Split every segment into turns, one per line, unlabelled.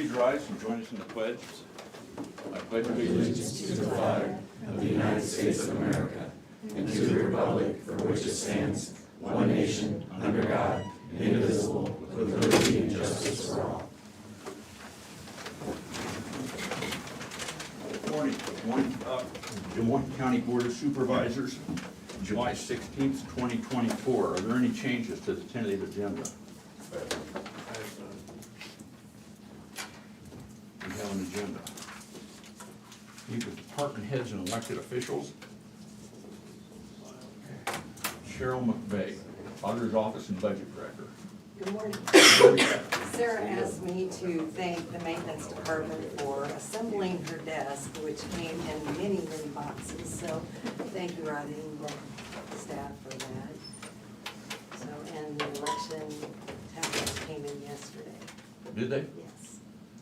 Please rise and join us in the pledge. I pledge
Allegiance to the flag of the United States of America and to the republic for which it stands, one nation, under God, indivisible, with liberty and justice for all.
Good morning, Des Moines County Board of Supervisors, July 16th, 2024. Are there any changes to the tentative agenda? We have an agenda. Meet with department heads and elected officials. Cheryl McVeigh, Auditor's Office and Budget Director.
Good morning. Sarah asked me to thank the maintenance department for assembling her desk, which came in many, many boxes. So thank you, Rodney, and the staff for that. So, and the election tablets came in yesterday.
Did they?
Yes.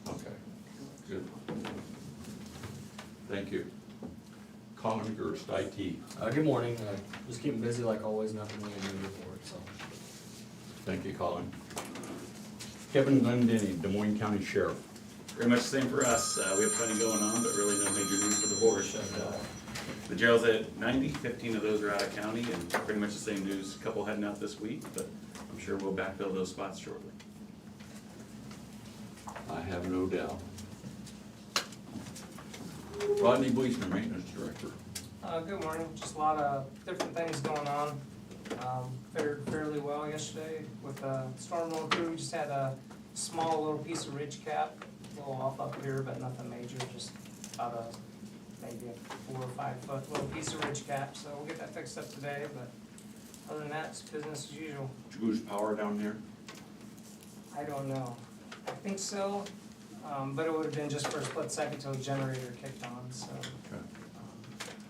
Okay, good. Thank you. Colin Gerst, IT.
Good morning. Just keeping busy like always, nothing really new to report, so.
Thank you, Colin. Kevin Glendinning, Des Moines County Sheriff.
Pretty much the same for us. We have plenty going on, but really no major news for the board. The jail's at 90, 15 of those are out of county, and pretty much the same news. A couple heading out this week, but I'm sure we'll backfill those spots shortly.
I have no doubt. Rodney Bleasner, Maintenance Director.
Good morning. Just a lot of different things going on. Fared fairly well yesterday with storm road crew. We just had a small little piece of ridge cap, a little off up here, but nothing major. Just about maybe a 4 or 5 foot little piece of ridge cap. So we'll get that fixed up today. But other than that, it's business as usual.
Did you lose power down there?
I don't know. I think so, but it would have been just for a split second till the generator kicked on. So.
Okay.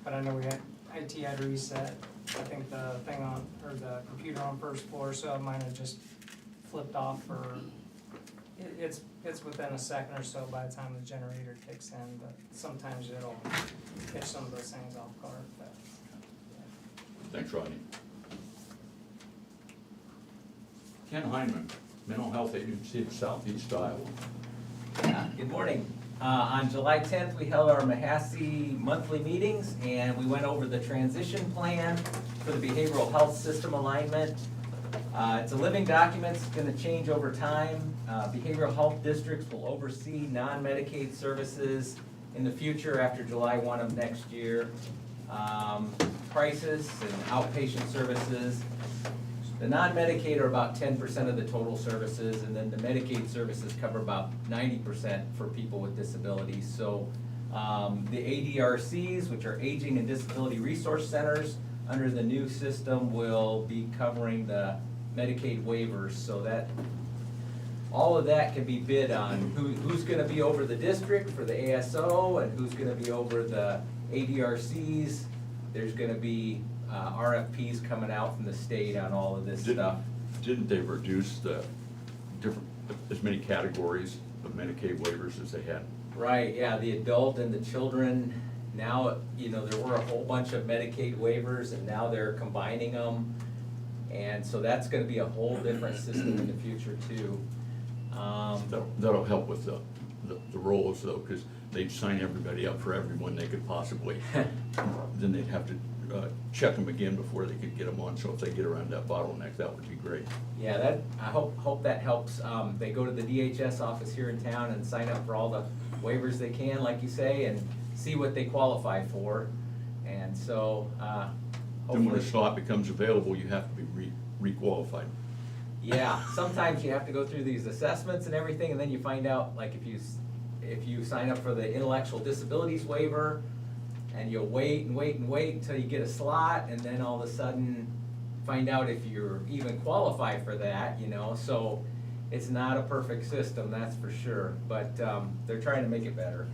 But I know we had, IT had reset, I think the thing on, or the computer on first floor, so mine had just flipped off for, it's within a second or so by the time the generator kicks in, but sometimes it'll catch some of those things off guard, but.
Thanks, Rodney. Ken Heineman, Mental Health Agency of Southeast Iowa.
Yeah, good morning. On July 10th, we held our Mahassey monthly meetings, and we went over the transition plan for the behavioral health system alignment. It's a living document. It's going to change over time. Behavioral health districts will oversee non-Medicaid services in the future after July 1 of next year. Prices and outpatient services. The non-Medicaid are about 10% of the total services, and then the Medicaid services cover about 90% for people with disabilities. So the ADRCs, which are Aging and Disability Resource Centers, under the new system will be covering the Medicaid waivers, so that all of that can be bid on. Who's going to be over the district for the ASO, and who's going to be over the ADRCs. There's going to be RFPs coming out from the state on all of this stuff.
Didn't they reduce the as many categories of Medicaid waivers as they had?
Right, yeah, the adult and the children, now, you know, there were a whole bunch of Medicaid waivers, and now they're combining them. And so that's gonna be a whole different system in the future too.
That'll help with the roles though, because they'd sign everybody up for everyone they could possibly. Then they'd have to check them again before they could get them on. So if they get around that bottleneck, that would be great.
Yeah, that, I hope that helps. They go to the DHS office here in town and sign up for all the waivers they can, like you say, and see what they qualify for. And so,
Then when a
hopefully.
slot becomes available, you have to be re-qualified.
Yeah, sometimes you have to go through these assessments and everything, and then you find out, like, if you sign up for the intellectual disabilities waiver, and you'll wait and wait and wait until you get a slot, and then all of a sudden find out if you're even qualified for that, you know. So it's not a perfect system, that's for sure, but they're trying to make it better.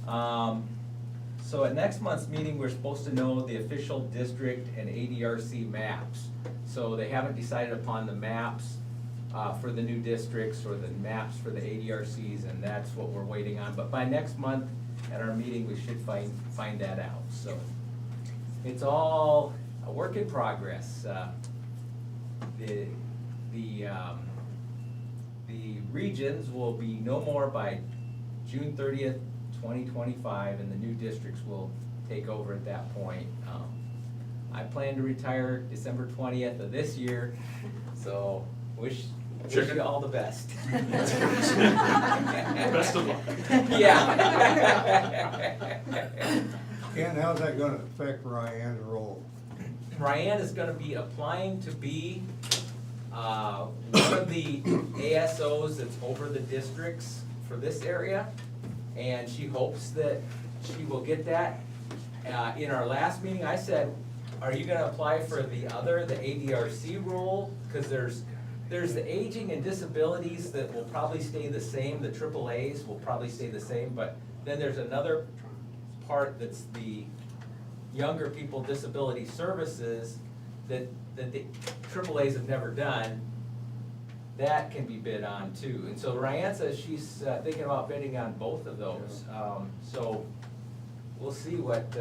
So at next month's meeting, we're supposed to know the official district and ADRC maps. So they haven't decided upon the maps for the new districts or the maps for the ADRCs, and that's what we're waiting on. But by next month, at our meeting, we should find that out. So it's all a work in progress. The the regions will be no more by June 30th, 2025, and the new districts will take over at that point. I plan to retire December 20th of this year, so wish you all the best.
Best of luck.
Yeah.
Ken, how's that gonna affect Ryan's role?
Ryan is gonna be applying to be, one of the ASOs that's over the districts for this area. And she hopes that she will get that. In our last meeting, I said, are you gonna apply for the ADRC role? Cause there's the aging and disabilities that will probably stay the same, the AAAs will probably stay the same, but then there's another part that's the younger people disability services that the AAAs have never done. That can be bid on too. And so Ryan says she's thinking about bidding on both of those. So we'll see what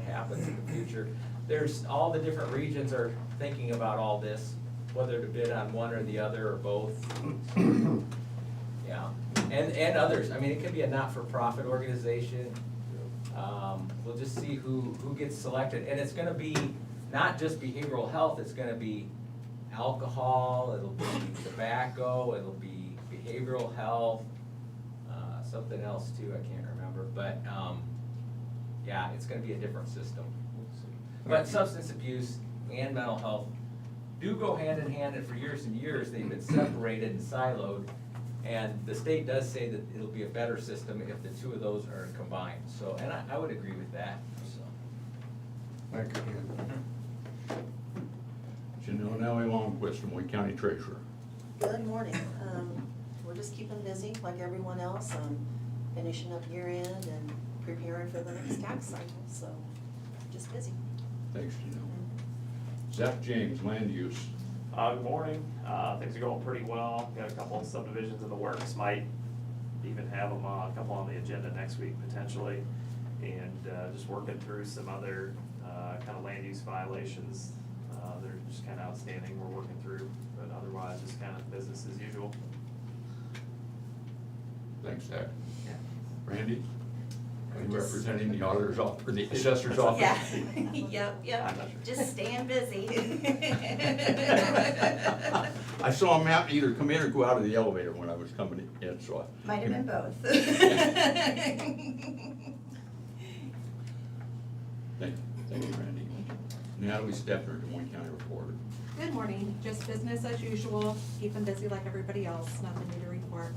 happens in the future. There's, all the different regions are thinking about all this, whether to bid on one or the other or both. Yeah, and others. I mean, it could be a not-for-profit organization. We'll just see who gets selected. And it's gonna be not just behavioral health, it's gonna be alcohol, it'll be tobacco, it'll be behavioral health, something else too, I can't remember, but, yeah, it's gonna be a different system. We'll see. But substance abuse and mental health do go hand in hand, and for years and years, they've been separated and siloed, and the state does say that it'll be a better system if the two of those are combined, so, and I would agree with that, so.
Thank you, Ken.
Janelle Longquist, Moines County Treasurer.
Good morning. We're just keeping busy like everyone else, finishing up year end and preparing for the next tax cycle, so just busy.
Thanks, Janelle. Zach James, Land Use.
Good morning. Things are going pretty well. Got a couple of subdivisions in the works. Might even have them, a couple on the agenda next week potentially. And just working through some other kind of land use violations. They're just kind of outstanding. We're working through, but otherwise just kind of business as usual.
Thanks, Zach.
Yeah.
Randy? Are you
Just-
representing the auditor's office, or the assessor's office?
Yeah, yep,
I'm not sure.
just staying busy.
I saw him out, either come in or go out of the elevator when I was coming in, so I.
Might have been both.
Thank you, Randy. Natalie Stepner, Des Moines County Reporter.
Good morning, just business as usual, keeping busy like everybody else, nothing new to report.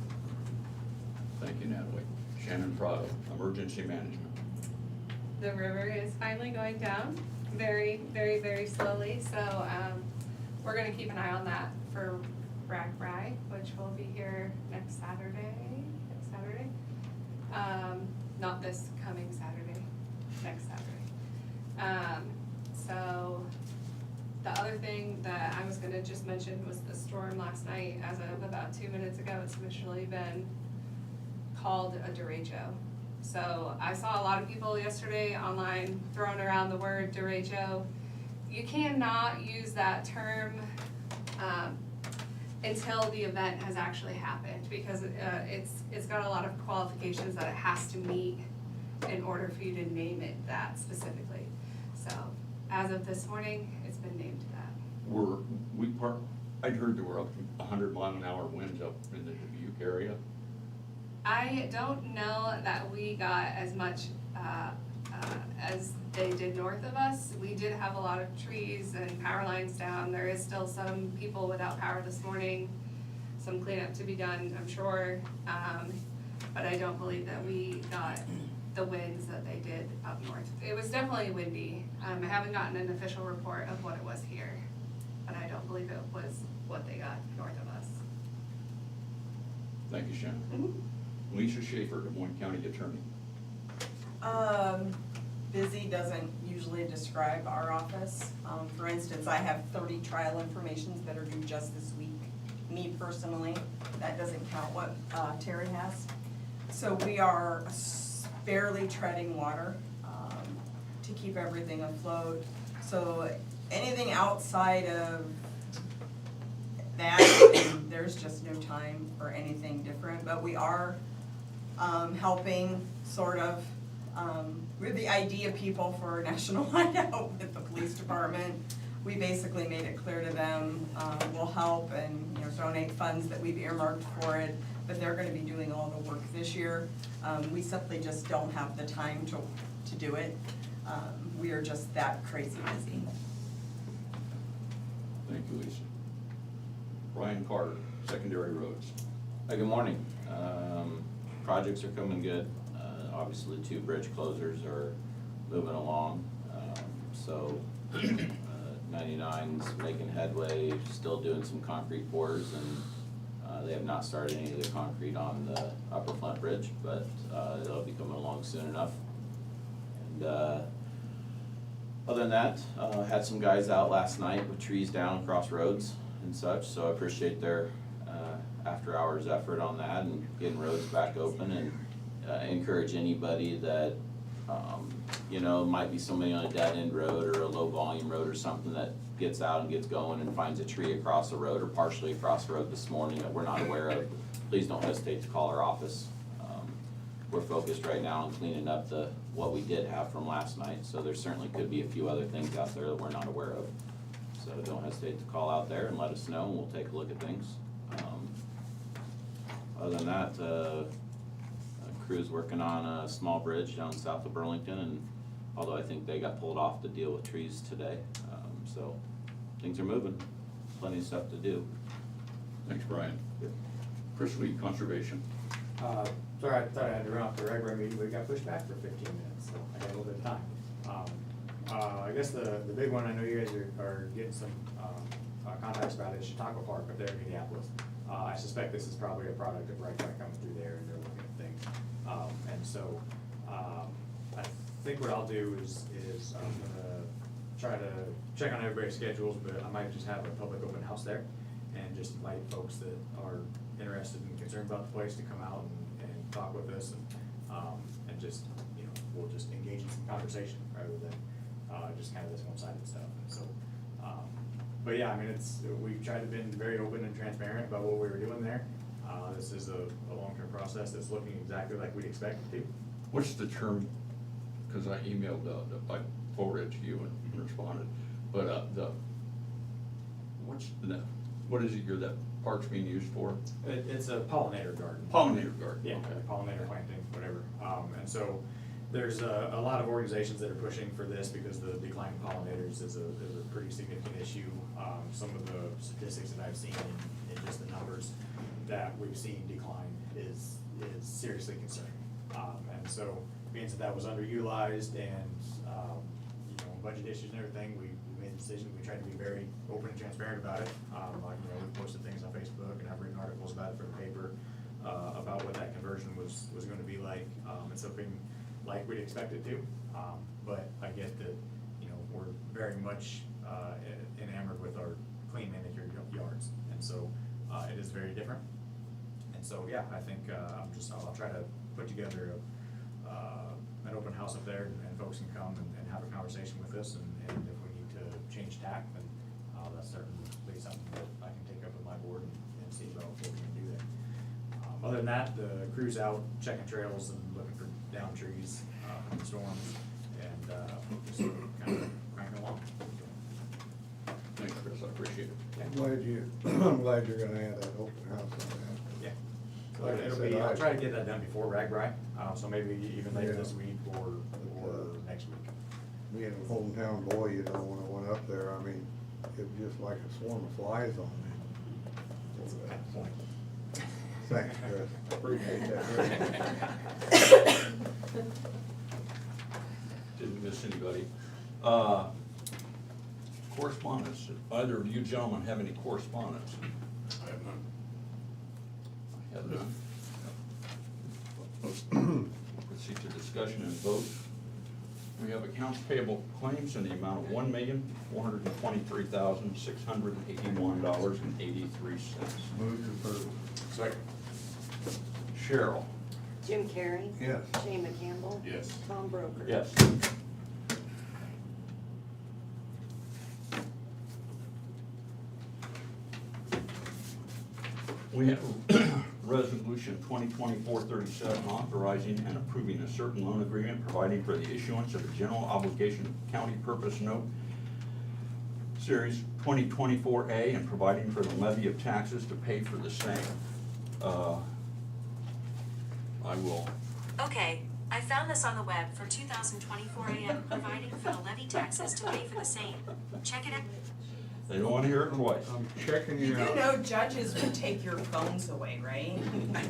Thank you, Natalie. Shannon Prado, Emergency Management.
The river is finally going down, very, very, very slowly, so, we're gonna keep an eye on that for Ragbri, which will be here next Saturday. Not this coming Saturday, next Saturday. So, the other thing that I was gonna just mention was the storm last night. As of about 2 minutes ago, it's officially been called a derecho. So I saw a lot of people yesterday online throwing around the word derecho. You cannot use that term until the event has actually happened, because it's got a lot of qualifications that it has to meet in order for you to name it that specifically. So as of this morning, it's been named that.
I'd heard there were up to 100-mile-an-hour winds up in the Dubuque area.
I don't know that we got as much as they did north of us. We did have a lot of trees and power lines down. There is still some people without power this morning, some cleanup to be done, I'm sure. But I don't believe that we got the winds that they did up north. It was definitely windy. I haven't gotten an official report of what it was here, but I don't believe it was what they got north of us.
Thank you, Shannon.
Mm-hmm.
Lisa Schaefer, Des Moines County Attorney.
Busy doesn't usually describe our office. For instance, I have 30 trial informations that are due just this week. Me personally, that doesn't count what Terry has. So we are barely treading water to keep everything afloat. So anything outside of that, there's just no time for anything different, but we are, helping sort of, we're the idea people for National Hideout with the police department. We basically made it clear to them, we'll help and, you know, donate funds that we've earmarked for it, but they're gonna be doing all the work this year. We simply just don't have the time to do it. We are just that crazy busy.
Thank you, Lisa. Brian Carter, Secondary Roads.
Good morning. Projects are coming good. Obviously, 2 bridge closers are moving along. So 99's making headway, still doing some concrete pours, and they have not started any of the concrete on the Upper Flint Bridge, but they'll be coming along soon enough. And other than that, had some guys out last night with trees down across roads and such, so I appreciate their after hours effort on that and getting roads back open, and encourage anybody that you know, might be somebody on a dead end road or a low volume road or something that gets out and gets going and finds a tree across the road or partially across the road this morning that we're not aware of, please don't hesitate to call our office. We're focused right now on cleaning up what we did have from last night, so there certainly could be a few other things out there that we're not aware of. So don't hesitate to call out there and let us know, and we'll take a look at things. Other than that, crew's working on a small bridge down south of Burlington, and although I think they got pulled off to deal with trees today, so things are moving, plenty of stuff to do.
Thanks, Brian. Chris Lee, Conservation.
Sorry, I thought I had to run off the regular meeting, but it got pushed back for 15 minutes, so I got a little bit of time. I guess the big one, I know you guys are getting some contacts about it, is Chautauqua Park up there in Minneapolis. I suspect this is probably a product of right coming through there, and they're looking at things. And so, I think what I'll do is I'm gonna try to check on everybody's schedules, but I might just have a public open house there and just invite folks that are interested and concerned about the place to come out and talk with us, and just, you know, we'll just engage in some conversation rather than just kind of this one-sided stuff. And so, but yeah, I mean, we've tried to be very open and transparent about what we were doing there. This is a long-term process that's looking exactly like we'd expect it to.
What's the term, because I emailed, I forwarded it to you and responded, but what is it that park's being used for?
It's a pollinator garden.
Pollinator garden.
Yeah,
Okay.
pollinator planting, whatever. And so there's a lot of organizations that are pushing for this because the decline in pollinators is a pretty significant issue. Some of the statistics that I've seen in just the numbers that we've seen decline is seriously concerning. And so being that was underutilized and, you know, budget issues and everything, we made the decision. We tried to be very open and transparent about it. Like, you know, we posted things on Facebook and I've written articles about it for the paper, about what that conversion was gonna be like. It's something like we'd expect it to, but I get that, you know, we're very much, enamored with our clean manicured yards. And so, it is very different. And so, yeah, I think, I'll try to put together an open house up there and folks can come and have a conversation with us, and if we need to change tack, then that's certainly something that I can take up with my board and see about what we can do there. Other than that, the crew's out checking trails and looking for down trees from the storms, and just kind of cranking along.
Thanks, Chris, I appreciate it.
I'm glad you're gonna have that open house on that.
Yeah.
Like I said,
I'll try to get that done before RAGBRAI, so maybe even later this week or next week.
Being a hometown boy, you know, when I went up there, I mean, it was just like a swarm of flies on me.
That's a bad point.
Thanks, Chris, appreciate that.
Didn't miss anybody. Correspondence, either of you gentlemen have any correspondence? I have none. I have none. Proceed to discussion and vote. We have accounts payable claims in the amount of $1,423,681.83.
Move to approve.
Second. Cheryl?
Jim Carrey?
Yes.
Shane McCampbell?
Yes.
Tom Broker?
Yes. We have Resolution 2024-37 authorizing and approving a certain loan agreement providing for the issuance of a general obligation county purpose note, Series 2024A, and providing for the levy of taxes to pay for the same. I will,
Okay, I found this on the web for 2024 AM, providing for the levy taxes to pay for the same. Check it out.
they don't want to hear it twice.
I'm checking
You
you
do
out.
know judges would take your phones away, right?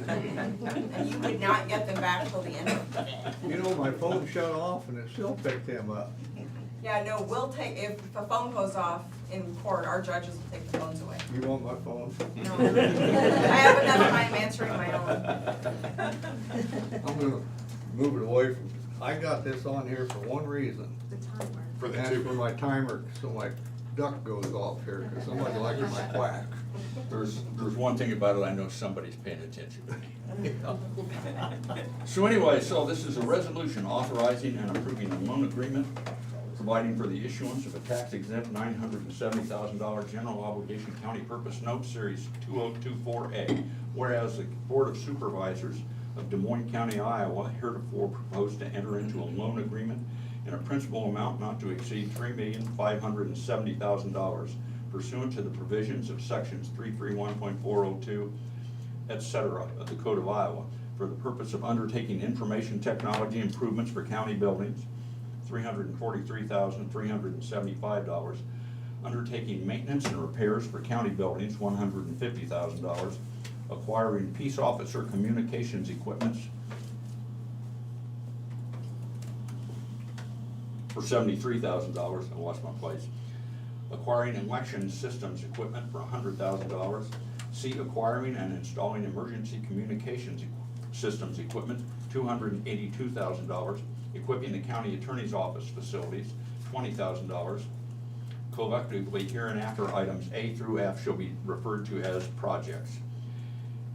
And you would not get them back till the end of the day.
You know, my phone shut off and it still picked them up.
Yeah, no, we'll take, if a phone goes off in court, our judges will take the phones away.
You want my phone?
No, I have enough time answering my own.
I'm gonna move it away from, I got this on here for one reason.
The timer.
For the
That's
two.
for my timer, so my duck goes off here, cause somebody likes my quack.
There's one thing about it, I know somebody's paying attention to me. So anyway, so this is a resolution authorizing and approving a loan agreement providing for the issuance of a tax exempt $970,000 general obligation county purpose note, Series 2024A. Whereas the Board of Supervisors of Des Moines County, Iowa, heretofore proposed to enter into a loan agreement in a principal amount not to exceed $3,570,000 pursuant to the provisions of sections 331.402, et cetera, of the Code of Iowa, for the purpose of undertaking information technology improvements for county buildings, $343,375, undertaking maintenance and repairs for county buildings, $150,000, acquiring peace officer communications equipment for $73,000, I lost my place, acquiring election systems equipment for $100,000, C, acquiring and installing emergency communications systems equipment, $282,000, equipping the county attorney's office facilities, $20,000. Collectively, hereinafter, items A through F shall be referred to as projects.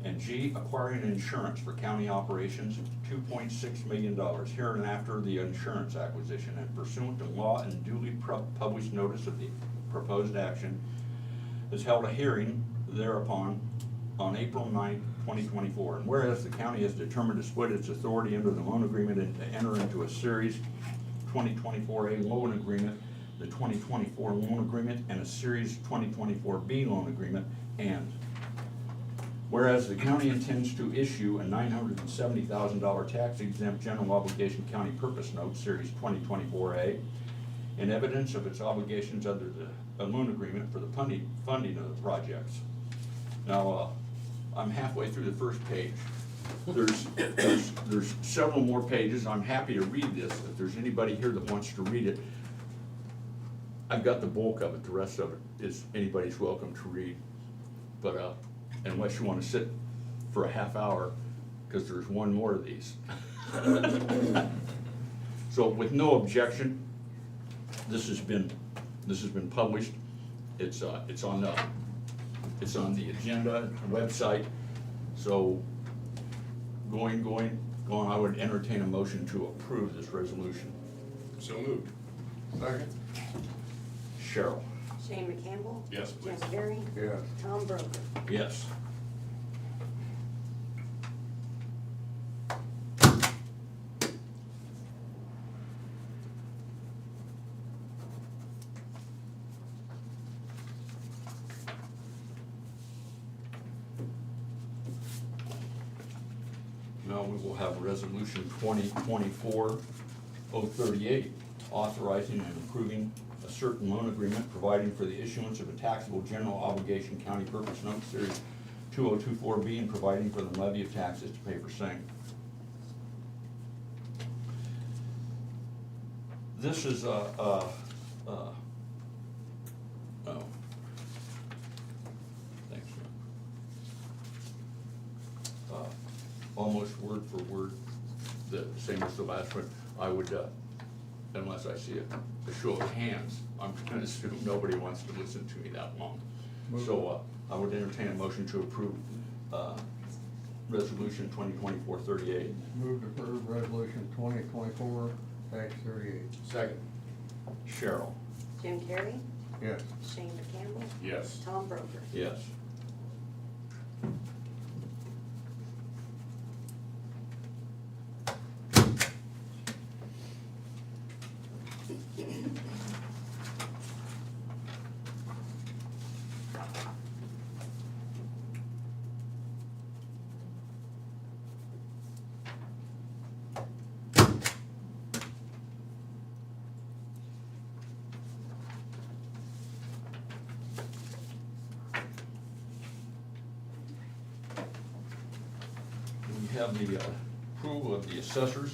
And G, acquiring insurance for county operations, $2.6 million. Hereinafter, the insurance acquisition, and pursuant to law and duly published notice of the proposed action, has held a hearing thereupon on April 9, 2024. And whereas the county has determined to split its authority under the loan agreement and to enter into a Series 2024A loan agreement, the 2024 loan agreement, and a Series 2024B loan agreement, and whereas the county intends to issue a $970,000 tax exempt general obligation county purpose note, Series 2024A, in evidence of its obligations under the loan agreement for the funding of the projects. Now, I'm halfway through the first page. There's several more pages. I'm happy to read this. If there's anybody here that wants to read it, I've got the bulk of it. The rest of it is anybody's welcome to read. But unless you want to sit for a half hour, because there's one more of these. So with no objection, this has been published. It's on the agenda, website. So going, I would entertain a motion to approve this resolution.
So moved.
Second?
Cheryl?
Shane McCampbell?
Yes,
Jim
please.
Carrey?
Yes.
Tom Broker?
Yes. Now we will have resolution 2024-038, authorizing and approving a certain loan agreement providing for the issuance of a taxable general obligation county purpose note, Series 2024B, and providing for the levy of taxes to pay for same. This is thanks. Almost word for word, the same as the last one. I would, unless I see a show of hands, I'm gonna assume nobody wants to listen to me that long. So, I would entertain a motion to approve, resolution 2024-38.
Move to approve resolution 2024-38.
Second.
Cheryl?
Jim Carrey?
Yes.
Shane McCampbell?
Yes.
Tom Broker?
Yes. We have the approval of the assessors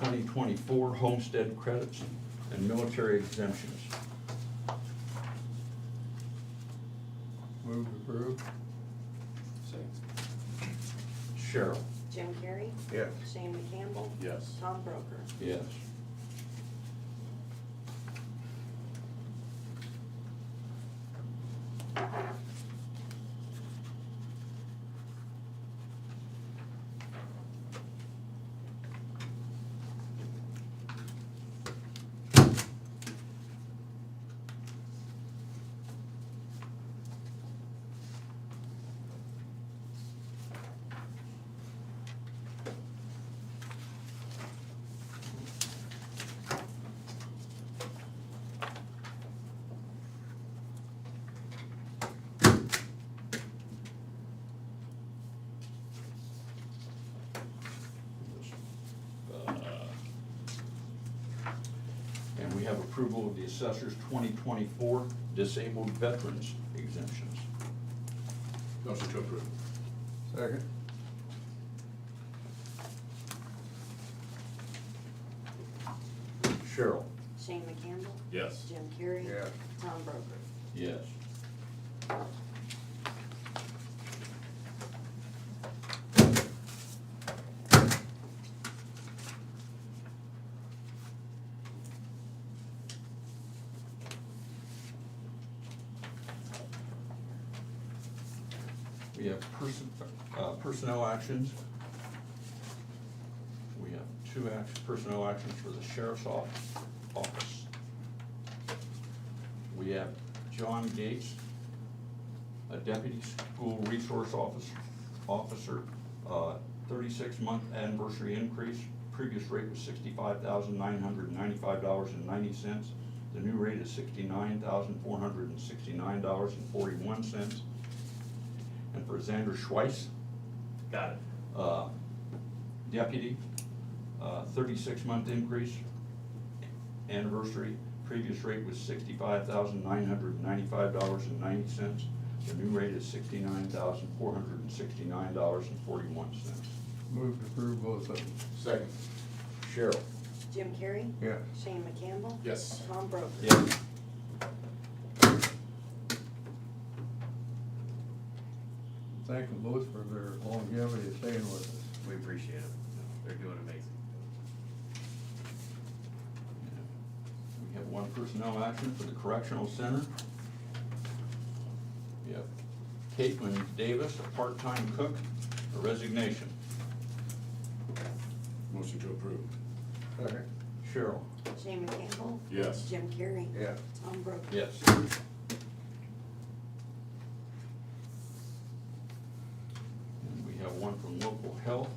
2024 homestead credits and military exemptions.
Move to approve.
Cheryl?
Jim Carrey?
Yes.
Shane McCampbell?
Yes.
Tom Broker?
Yes. And we have approval of the assessors 2024 disabled veterans exemptions.
Motion to approve.
Second.
Cheryl?
Shane McCampbell?
Yes.
Jim Carrey?
Yes.
Tom Broker?
Yes. We have personnel actions. We have two personnel actions for the sheriff's office. We have John Gates, a deputy school resource officer, 36-month anniversary increase. Previous rate was $65,995.90. The new rate is $69,469.41. And for Xander Schweiss,
Got it.
deputy, 36-month increase, anniversary. Previous rate was $65,995.90. The new rate is $69,469.41.
Move to approve both of them.
Second.
Cheryl?
Jim Carrey?
Yes.
Shane McCampbell?
Yes.
Tom Broker?
Yes.
Thank them both for their longevity of staying with us.
We appreciate it. They're doing amazing.
We have one personnel action for the correctional center. We have Caitlin Davis, a part-time cook, a resignation.
Motion to approve.
Second.
Cheryl?
Shane McCampbell?
Yes.
Jim Carrey?
Yes.
Tom Broker?
Yes. And we have one from local health.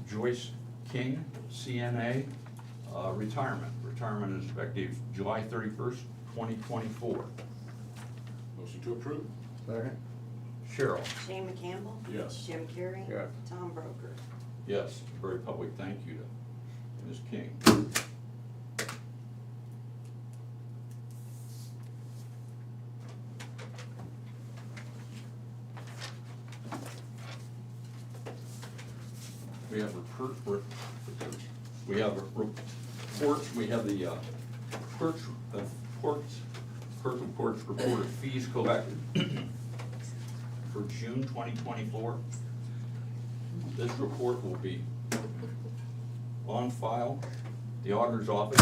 Joyce King, CNA, retirement. Retirement is effective July 31st, 2024.
Motion to approve.
Second.
Cheryl?
Shane McCampbell?
Yes.
Jim Carrey?
Yes.
Tom Broker?
Yes, very public thank you to Ms. King. We have reports, we have the clerk reports reported fees collected for June 2024. This report will be on file, the auditor's office,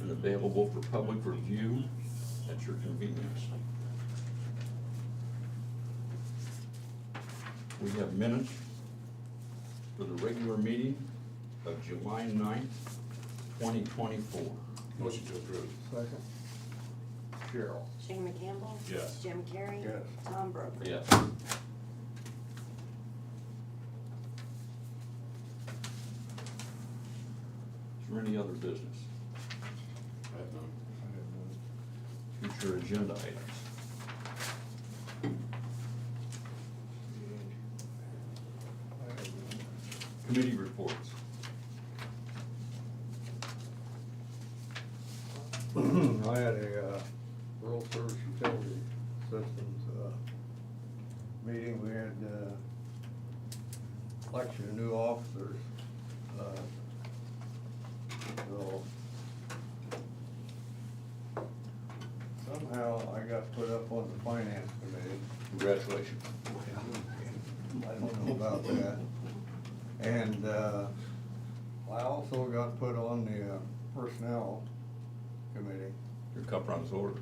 and available for public review at your convenience. We have minutes for the regular meeting of July 9th, 2024.
Motion to approve.
Second.
Cheryl?
Shane McCampbell?
Yes.
Jim Carrey?
Yes.
Tom Broker?
Yes. there any other business? Future agenda items. Committee reports.
I had a, rural service utility systems, meeting. We had, election of new officers. So somehow I got put up on the finance committee.
Congratulations.
I don't know about that. And, I also got put on the, personnel committee.
Your cup runs over.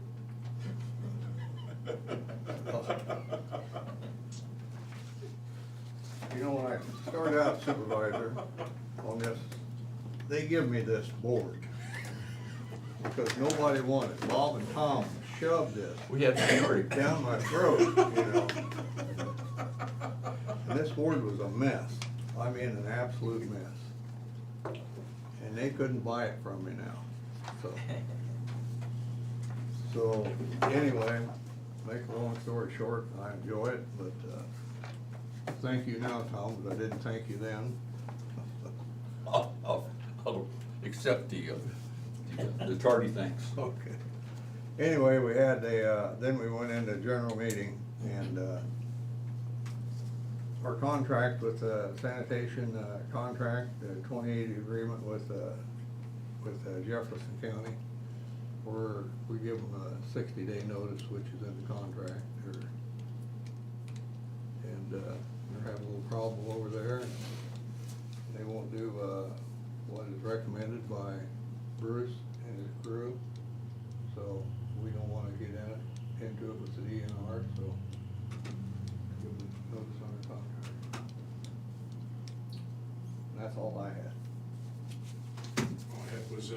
You know, when I started out supervisor on this, they give me this board. Because nobody wanted it. Bob and Tom shoved this.
We had seniority.
Down my throat, you know. And this board was a mess. I mean, an absolute mess. And they couldn't buy it from me now, so. So, anyway, make a long story short, I enjoy it, but, thank you now, Tom, but I didn't thank you then.
I'll accept the tardy thanks.
Okay. Anyway, we had then we went into general meeting, and, our contract with sanitation, contract, the 2080 agreement with Jefferson County, we give them a 60-day notice, which is in the contract, and they're having a little problem over there. They won't do what is recommended by Bruce and his crew, so we don't wanna get into it with the DNR, so give them notice on their contract. And that's all I had.
It was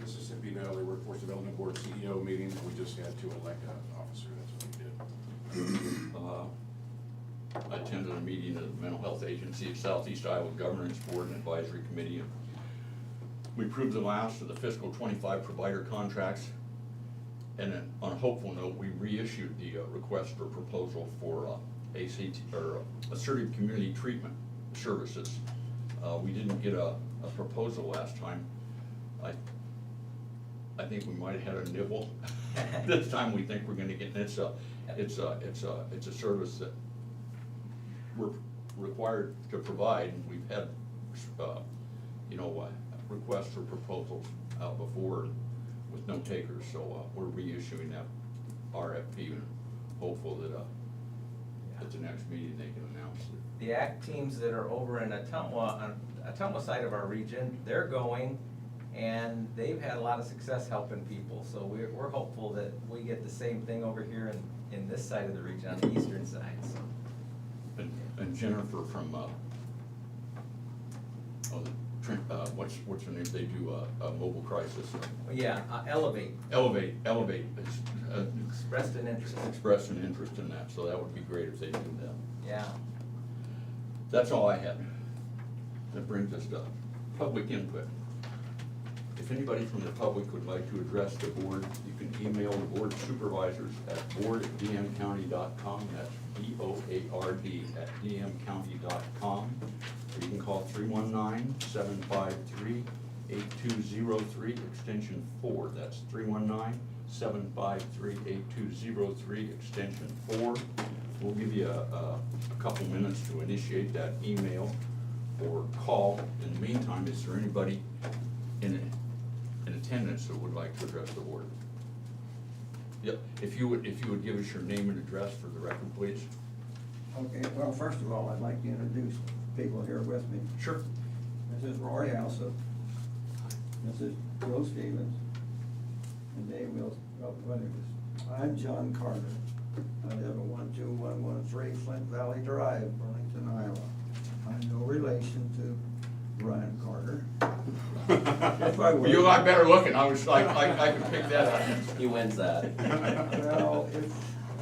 Mississippi Valley Workforce Development Board CEO meeting. We just had to elect an officer, that's what we did.
I attended a meeting of the Mental Health Agency, Southeast Iowa Governance Board and Advisory Committee. And we approved the last of the fiscal 25 provider contracts. And then on a hopeful note, we reissued the request for proposal for ACT, or Assertive Community Treatment Services. We didn't get a proposal last time. I think we might have had a nibble. This time we think we're gonna get, it's a service that we're required to provide, and we've had, requests for proposals out before with no takers, so, we're reissuing that RFP and hopeful that, at the next meeting they can announce it.
The ACT teams that are over in Ottumwa, on Ottumwa side of our region, they're going, and they've had a lot of success helping people, so we're hopeful that we get the same thing over here in this side of the region, on the eastern side, so.
And Jennifer from, what's her name, they do a mobile crisis.
Yeah, Elevate.
Elevate,
Expressed an interest.
Expressed an interest in that, so that would be great if they do that.
Yeah.
That's all I had. That brings us to public input. If anybody from the public would like to address the board, you can email the board supervisors at board@dmcounty.com. That's BOARD@dmcounty.com. Or you can call 319-753-8203, extension 4. That's 319-753-8203, extension 4. We'll give you a couple minutes to initiate that email or call. In the meantime, is there anybody in attendance that would like to address the board? Yep, if you would give us your name and address for the record, please.
Okay, well, first of all, I'd like to introduce people here with me.
Sure.
This is Roy Alsop. This is Joe Stevens. And Dave Wills. I'm John Carter. I live at 12113 Flint Valley Drive, Burlington, Iowa. I'm no relation to Brian Carter. If I were.
You got better looking, I was like, I could pick that up.
He wins that.
Well, if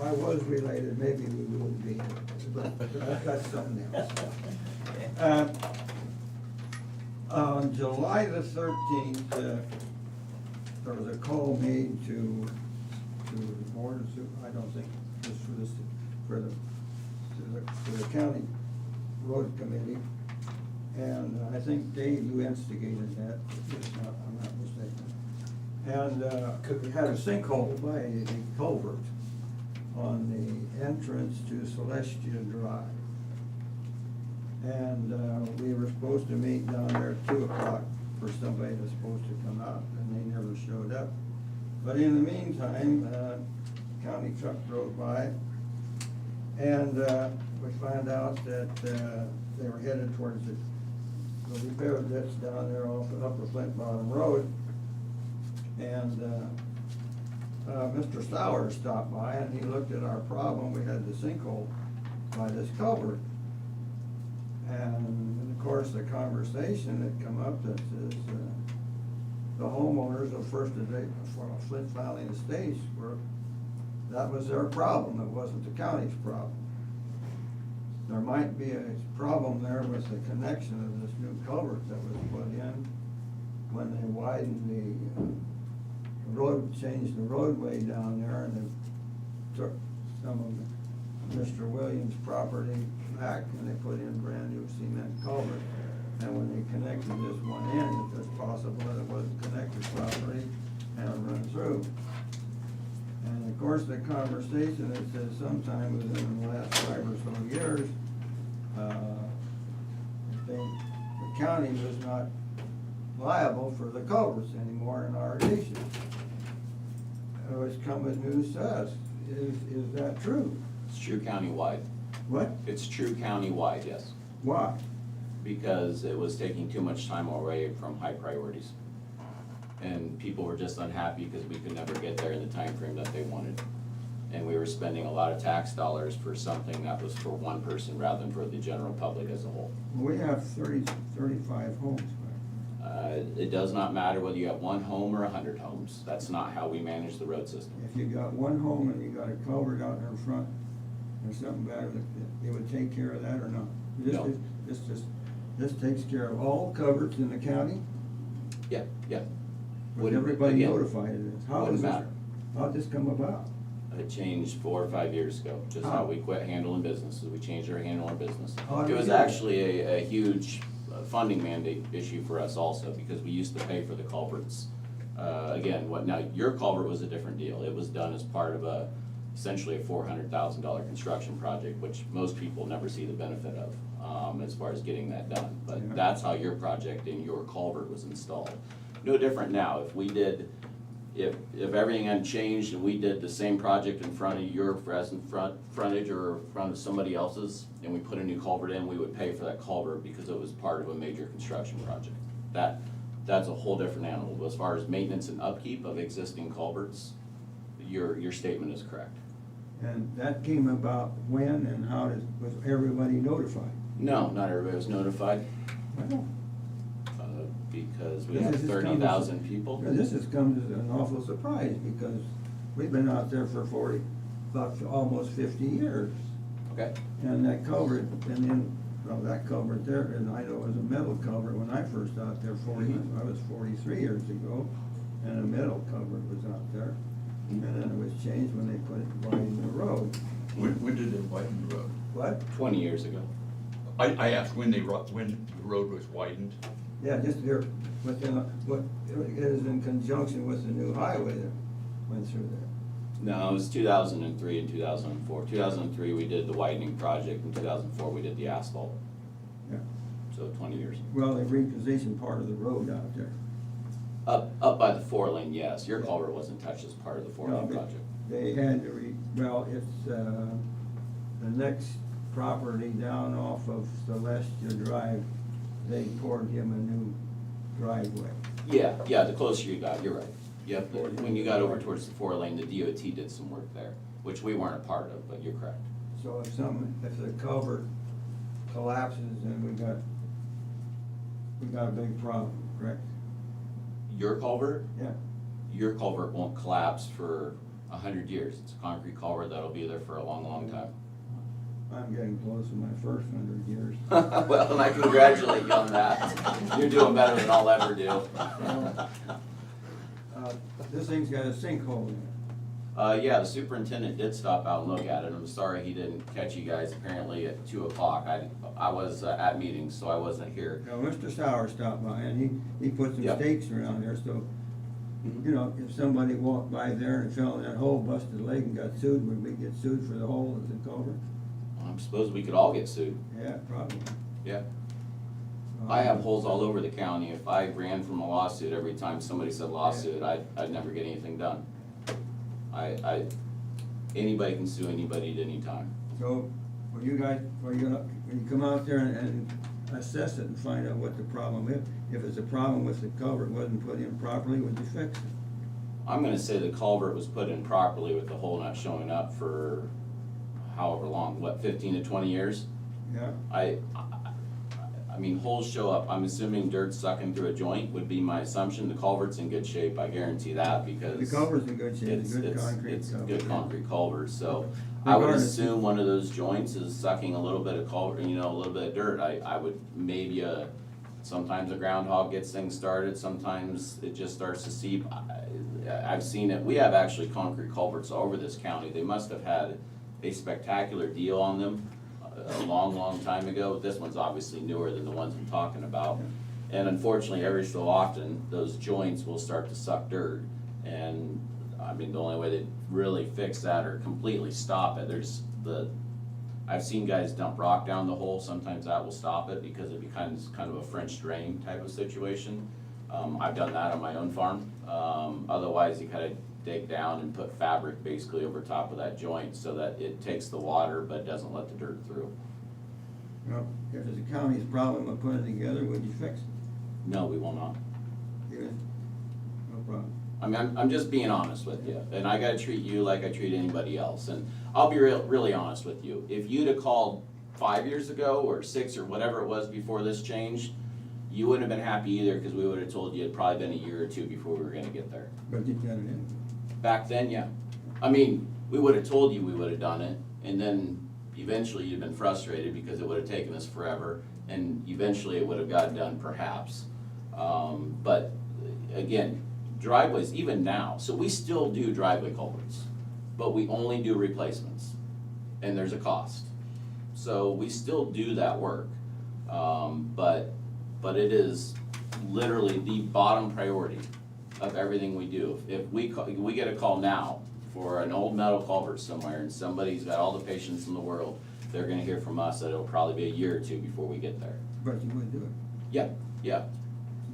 I was related, maybe we wouldn't be here, but that's something else. On July the 13th, there was a call made to the board of I don't think, just for the county road committee. And I think Dave, you instigated that, if I'm not mistaken. And we had a sinkhole by the culvert on the entrance to Celestia Drive. And we were supposed to meet down there at 2 o'clock for somebody that's supposed to come out, and they never showed up. But in the meantime, county truck drove by, and we found out that they were headed towards the repair that's down there off of Upper Flint Bottom Road. And Mr. Stowers stopped by and he looked at our problem. We had the sinkhole by this culvert. And of course, the conversation that come up that is the homeowners of Flint Valley Estates that was their problem. It wasn't the county's problem. There might be a problem there with the connection of this new culvert that was put in when they widened the road, changed the roadway down there, and they took some of Mr. Williams' property back and they put in brand new cement culvert. And when they connected this one in, it was possible that it wasn't connected properly and it run through. And of course, the conversation that says sometime within the last 5 or so years, the county was not liable for the culverts anymore in our nation. It's come as news to us. Is that true?
It's true countywide.
What?
It's true countywide, yes.
Why?
Because it was taking too much time away from high priorities. And people were just unhappy because we could never get there in the time frame that they wanted. And we were spending a lot of tax dollars for something that was for one person rather than for the general public as a whole.
We have 35 homes.
It does not matter whether you have 1 home or 100 homes. That's not how we manage the road system.
If you got one home and you got a culvert out in front, or something bad, it would take care of that or not?
No.
This takes care of all culverts in the county?
Yeah.
Was everybody notified of this?
Wouldn't matter.
How'd this come about?
It changed 4 or 5 years ago, just how we quit handling businesses. We changed our handling business. It was actually a huge funding mandate issue for us also, because we used to pay for the culverts. Again, now your culvert was a different deal. It was done as part of essentially a $400,000 construction project, which most people never see the benefit of, as far as getting that done. But that's how your project and your culvert was installed. No different now. If everything had changed and we did the same project in front of your present frontage or in front of somebody else's, and we put a new culvert in, we would pay for that culvert because it was part of a major construction project. That's a whole different animal. But as far as maintenance and upkeep of existing culverts, your statement is correct.
And that came about when and how was everybody notified?
No, not everybody was notified.
Well,
because we have 30,000 people.
This has come as an awful surprise because we've been out there for almost 50 years.
Okay.
And that culvert, that culvert there, and I know it was a metal culvert when I first out there I was 43 years ago, and a metal culvert was out there. And then it was changed when they put it widen the road.
When did they widen the road?
What?
20 years ago.
I asked when the road was widened.
Yeah, just here, it is in conjunction with the new highway that went through there.
No, it was 2003 and 2004. 2003, we did the widening project. In 2004, we did the asphalt.
Yeah.
So 20 years.
Well, they repositioned part of the road out there.
Up by the 4-lane, yes. Your culvert wasn't touched as part of the 4-lane project.
They had to it's the next property down off of Celestia Drive, they poured him a new driveway.
Yeah, the closer you got, you're right. Yep, when you got over towards the 4-lane, the DOT did some work there, which we weren't a part of, but you're correct.
So if the culvert collapses, then we got a big problem, correct?
Your culvert?
Yeah.
Your culvert won't collapse for 100 years. It's a concrete culvert that'll be there for a long, long time.
I I'm getting close to my first 100 years.
Well, and I congratulate you on that. You're doing better than I'll ever do.
This thing's got a sinkhole in it.
Yeah, the superintendent did stop out and look at it. I'm sorry he didn't catch you guys apparently at 2 o'clock. I was at meetings, so I wasn't here.
Now, Mr. Sauer stopped by and he put some
Yep.
stakes around there, so, you know, if somebody walked by there and fell in that hole, busted a leg and got sued, would we get sued for the hole as a culvert?
I suppose we could all get sued.
Yeah, probably.
Yeah. I have holes all over the county. If I ran from a lawsuit every time somebody said lawsuit, I'd never get anything done. Anybody can sue anybody at any time.
So, when you come out there and assess it and find out what the problem is, if it's a problem with the culvert wasn't put in properly, would you fix it?
I'm gonna say the culvert was put in properly with the hole not showing up for however long, what, 15 to 20 years?
Yeah.
I mean, holes show up, I'm assuming dirt sucking through a joint would be my assumption. The culvert's in good shape, I guarantee that, because.
The culvert's in good shape,
It's
good concrete
It's
culvert.
good concrete culvert, so I would
Regardless.
assume one of those joints is sucking a little bit of culvert, you know, a little bit of dirt. I would, maybe sometimes a groundhog gets things started, sometimes it just starts to seep. I've seen it, we have actually concrete culverts all over this county. They must have had a spectacular deal on them a long time ago. This one's obviously newer than the ones I'm talking about. And unfortunately, every so often, those joints will start to suck dirt. And, I mean, the only way to really fix that or completely stop it, I've seen guys dump rock down the hole, sometimes that will stop it because it becomes kind of a French drain type of situation. I've done that on my own farm. Otherwise, you kind of dig down and put fabric basically over top of that joint so that it takes the water but doesn't let the dirt through.
Well, if it's the county's problem of putting it together, would you fix it?
No, we will not.
Yeah. No problem.
I mean, I'm just being honest with you, and I gotta treat you like I treat anybody else, and I'll be really honest with you. If you'd have called 5 years ago, or 6, or whatever it was before this changed, you wouldn't have been happy either, because we would have told you it'd probably been a year or 2 before we were gonna get there.
But you got it in.
Back then, yeah. I mean, we would have told you we would have done it, and then eventually you'd been frustrated because it would have taken us forever, and eventually it would have gotten done perhaps. But again, driveways, even now, so we still do driveway culverts, but we only do replacements, and there's a cost. So we still do that work, but it is literally the bottom priority of everything we do. If we get a call now for an old metal culvert somewhere and somebody's got all the patience in the world, they're gonna hear from us that it'll probably be a year or 2 before we get there.
But you would do it.
Yeah.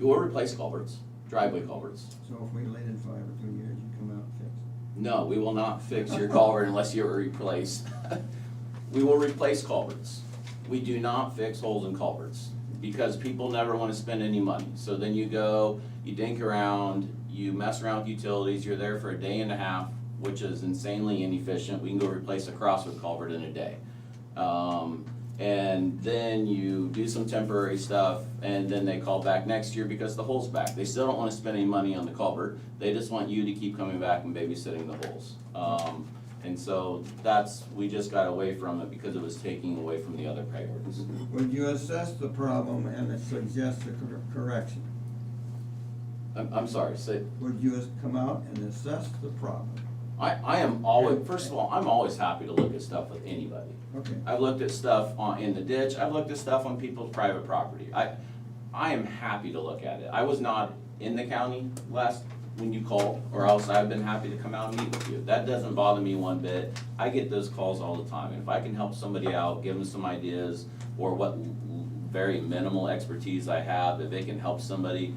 We'll replace culverts, driveway culverts.
So if we laid in 5 or 2 years, you come out and fix it.
No, we will not fix your culvert unless you're replaced. We will replace culverts. We do not fix holes in culverts because people never wanna spend any money. So then you go, you dink around, you mess around with utilities, you're there for a day and a half, which is insanely inefficient. We can go replace a crossroad culvert in a day. And then you do some temporary stuff, and then they call back next year because the hole's back. They still don't wanna spend any money on the culvert, they just want you to keep coming back and babysitting the holes. And so we just got away from it because it was taking away from the other priorities.
Would you assess the problem and suggest a correction?
I'm sorry, say.
Would you come out and assess the problem?
I am always, first of all, I'm always happy to look at stuff with anybody.
Okay.
I've looked at stuff in the ditch, I've looked at stuff on people's private property. I am happy to look at it. I was not in the county when you called, or else I've been happy to come out and meet with you. That doesn't bother me one bit. I get those calls all the time, and if I can help somebody out, give them some ideas, or what very minimal expertise I have, if it can help somebody,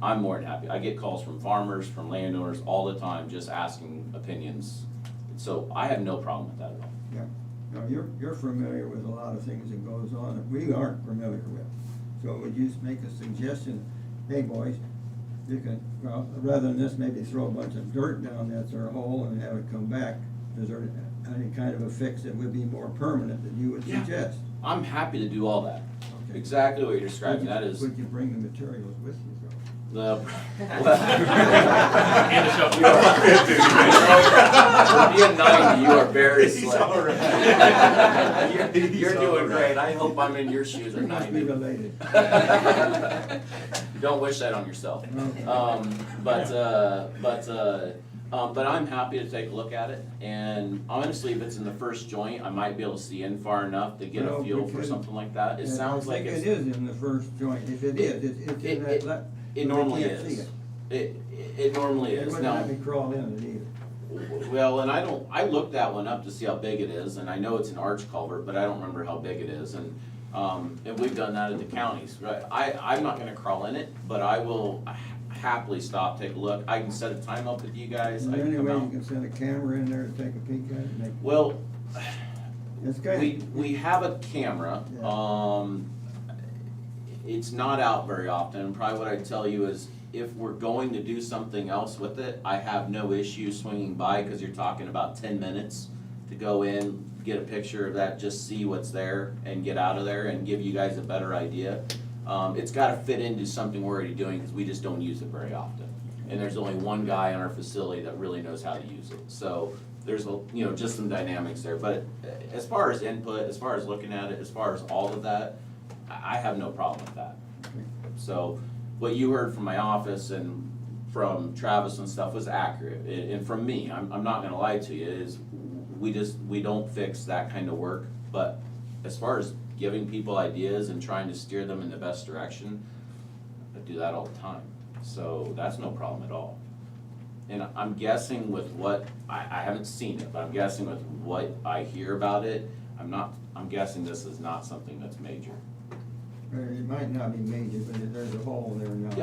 I'm more than happy. I get calls from farmers, from landowners all the time, just asking opinions. So I have no problem with that at all.
Yeah. Now, you're familiar with a lot of things that goes on that we aren't familiar with. So would you make a suggestion, hey, boys, you can, well, rather than this, maybe throw a bunch of dirt down that's our hole and have it come back. Is there any kind of a fix that would be more permanent that you would suggest?
I'm happy to do all that.
Okay.
Exactly what you're describing, that is.
Would you bring the materials with you, though?
No.
And a shovel.
For being 90, you are very
He's
slick.
all right.
You're doing great. I hope I'm in your shoes at
We must be
90.
related.
Don't wish that on yourself. But I'm happy to take a look at it, and honestly, if it's in the first joint, I might be able to see in far enough to get a
Well,
feel
we
for
could-
something like that. It sounds like
I
it's.
think it is in the first joint, if it is, it's in that,
It normally is. It normally
They
is.
wouldn't
Now,
let me crawl in it either.
well, and I looked that one up to see how big it is, and I know it's an arch culvert, but I don't remember how big it is, and we've done that at the counties, right? I'm not gonna crawl in it, but I will happily stop, take a look. I can set a time up with you guys.
Is
I
there
can
any
come
way you
out.
can send a camera in there to take a peek at it? Make-
Well,
It's kind
we have a camera,
Yeah.
It's not out very often, probably what I'd tell you is, if we're going to do something else with it, I have no issue swinging by, cause you're talking about 10 minutes to go in, get a picture of that, just see what's there, and get out of there, and give you guys a better idea. It's gotta fit into something we're already doing, cause we just don't use it very often. And there's only one guy in our facility that really knows how to use it, so there's just some dynamics there, but as far as input, as far as looking at it, as far as all of that, I have no problem with that. So, what you heard from my office and from Travis and stuff was accurate, and from me, I'm not gonna lie to you, is we don't fix that kind of work, but as far as giving people ideas and trying to steer them in the best direction, I do that all the time, so that's no problem at all. And I'm guessing with what, I haven't seen it, but I'm guessing with what I hear about it, I'm guessing this is not something that's major.
It might not be major, but there's a hole there now.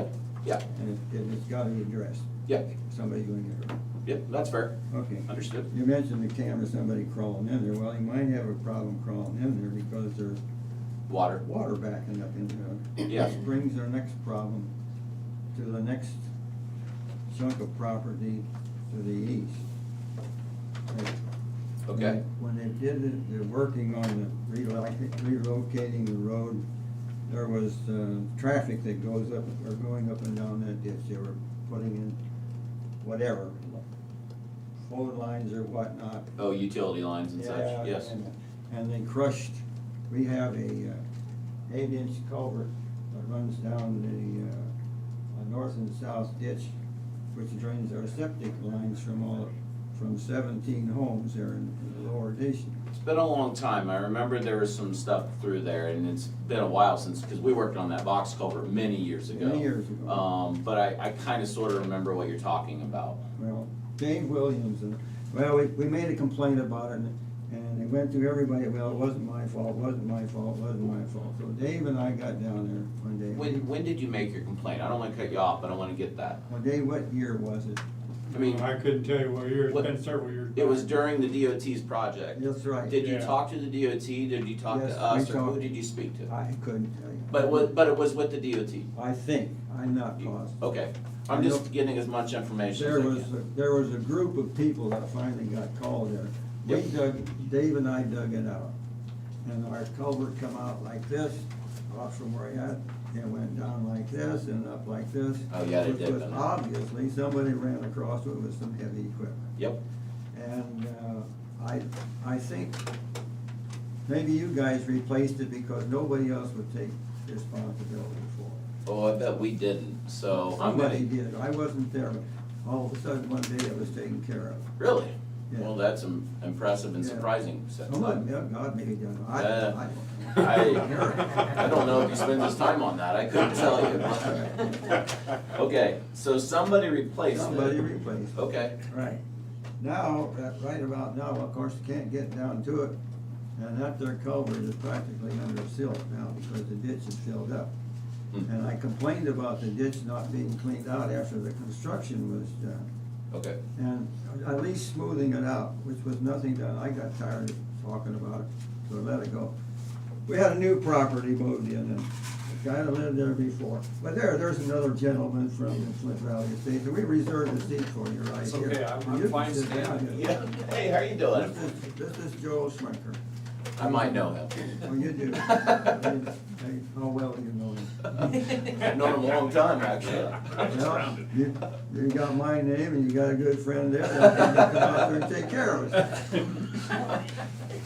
Yep.
And it's gotta be addressed.
Yep,
Somebody's gonna get hurt.
yep, that's fair,
Okay.
understood.
You mentioned the camera, somebody crawling in there. Well, you might have a problem crawling in there because there's
Water,
water backing up into it.
Yeah.
Which brings our next problem to the next chunk of property to the east.
okay,
When they did it, they're working on the relocating the road, there was, traffic that goes up, or going up and down that ditch. They were putting in whatever, phone lines or whatnot.
oh, utility lines and such,
Yeah,
yes.
And they crushed, we have a 8-inch culvert that runs down the north and south ditch, which drains our septic lines from 17 homes there in the lower ditch.
It's been a long time, I remember there was some stuff through there, and it's been a while since, because we worked on that box culvert many years ago.
Many years ago.
But I kinda sorta remember what you're talking about.
Well, Dave Williams, we made a complaint about it, and they went through everybody, well, it wasn't my fault, wasn't my fault, wasn't my fault. So Dave and I got down there one day.
When did you make your complaint? I don't wanna cut you off, but I wanna get that.
Well, Dave, what year was it?
I mean,
I couldn't tell you what year, it's
What-
been several years.
it was
back.
during the DOT's project.
That's right.
Did you
Yeah.
talk to the DOT, did you talk
Yes,
to us,
we
or who
talked.
did you speak to?
I couldn't tell you.
But it was with the DOT?
I think, I'm not positive.
Okay, I'm just getting as much information as I can.
There was a group of people that finally got called there. Dave and I dug it out. And our culvert come out like this, off from where I had, and went down like this and up like this.
Oh, yeah, they
Which
did,
was
didn't they?
obviously, somebody ran across it with some heavy equipment.
Yep,
And, I think maybe you guys replaced it because nobody else would take responsibility for it.
oh, I bet we didn't, so I'm
Somebody
gonna,
did, I wasn't there, but all of a sudden one day it was taken care of.
really?
Yeah.
Well, that's impressive and
Yeah.
surprising.
Somebody, yeah, God maybe done it. I don't know.
I don't know if he spends his time on that, I couldn't tell you. Okay, so somebody replaced it.
Somebody replaced it.
Okay,
Right. Now, right about now, of course, you can't get down to it, and that there culvert is practically under silt now because the ditch is filled up.
Hmm.
And I complained about the ditch not being cleaned out after the construction was done.
okay.
And at least smoothing it out, which was nothing done. I got tired of talking about it, so I let it go. We had a new property moved in, and the guy that lived there before. But there's another gentleman from the Flint Valley Estate, and we reserved a seat for you right
It's
here.
okay, I'm
You can
fine
sit
standing.
down here.
Yeah, hey, how you doing?
This is Joe Schwenker.
I might know him.
Oh, you do. And Hey, how well do you know him?
I've known him a long time, actually.
Well, you got my name and you got a good friend there, that come out there and take care of us.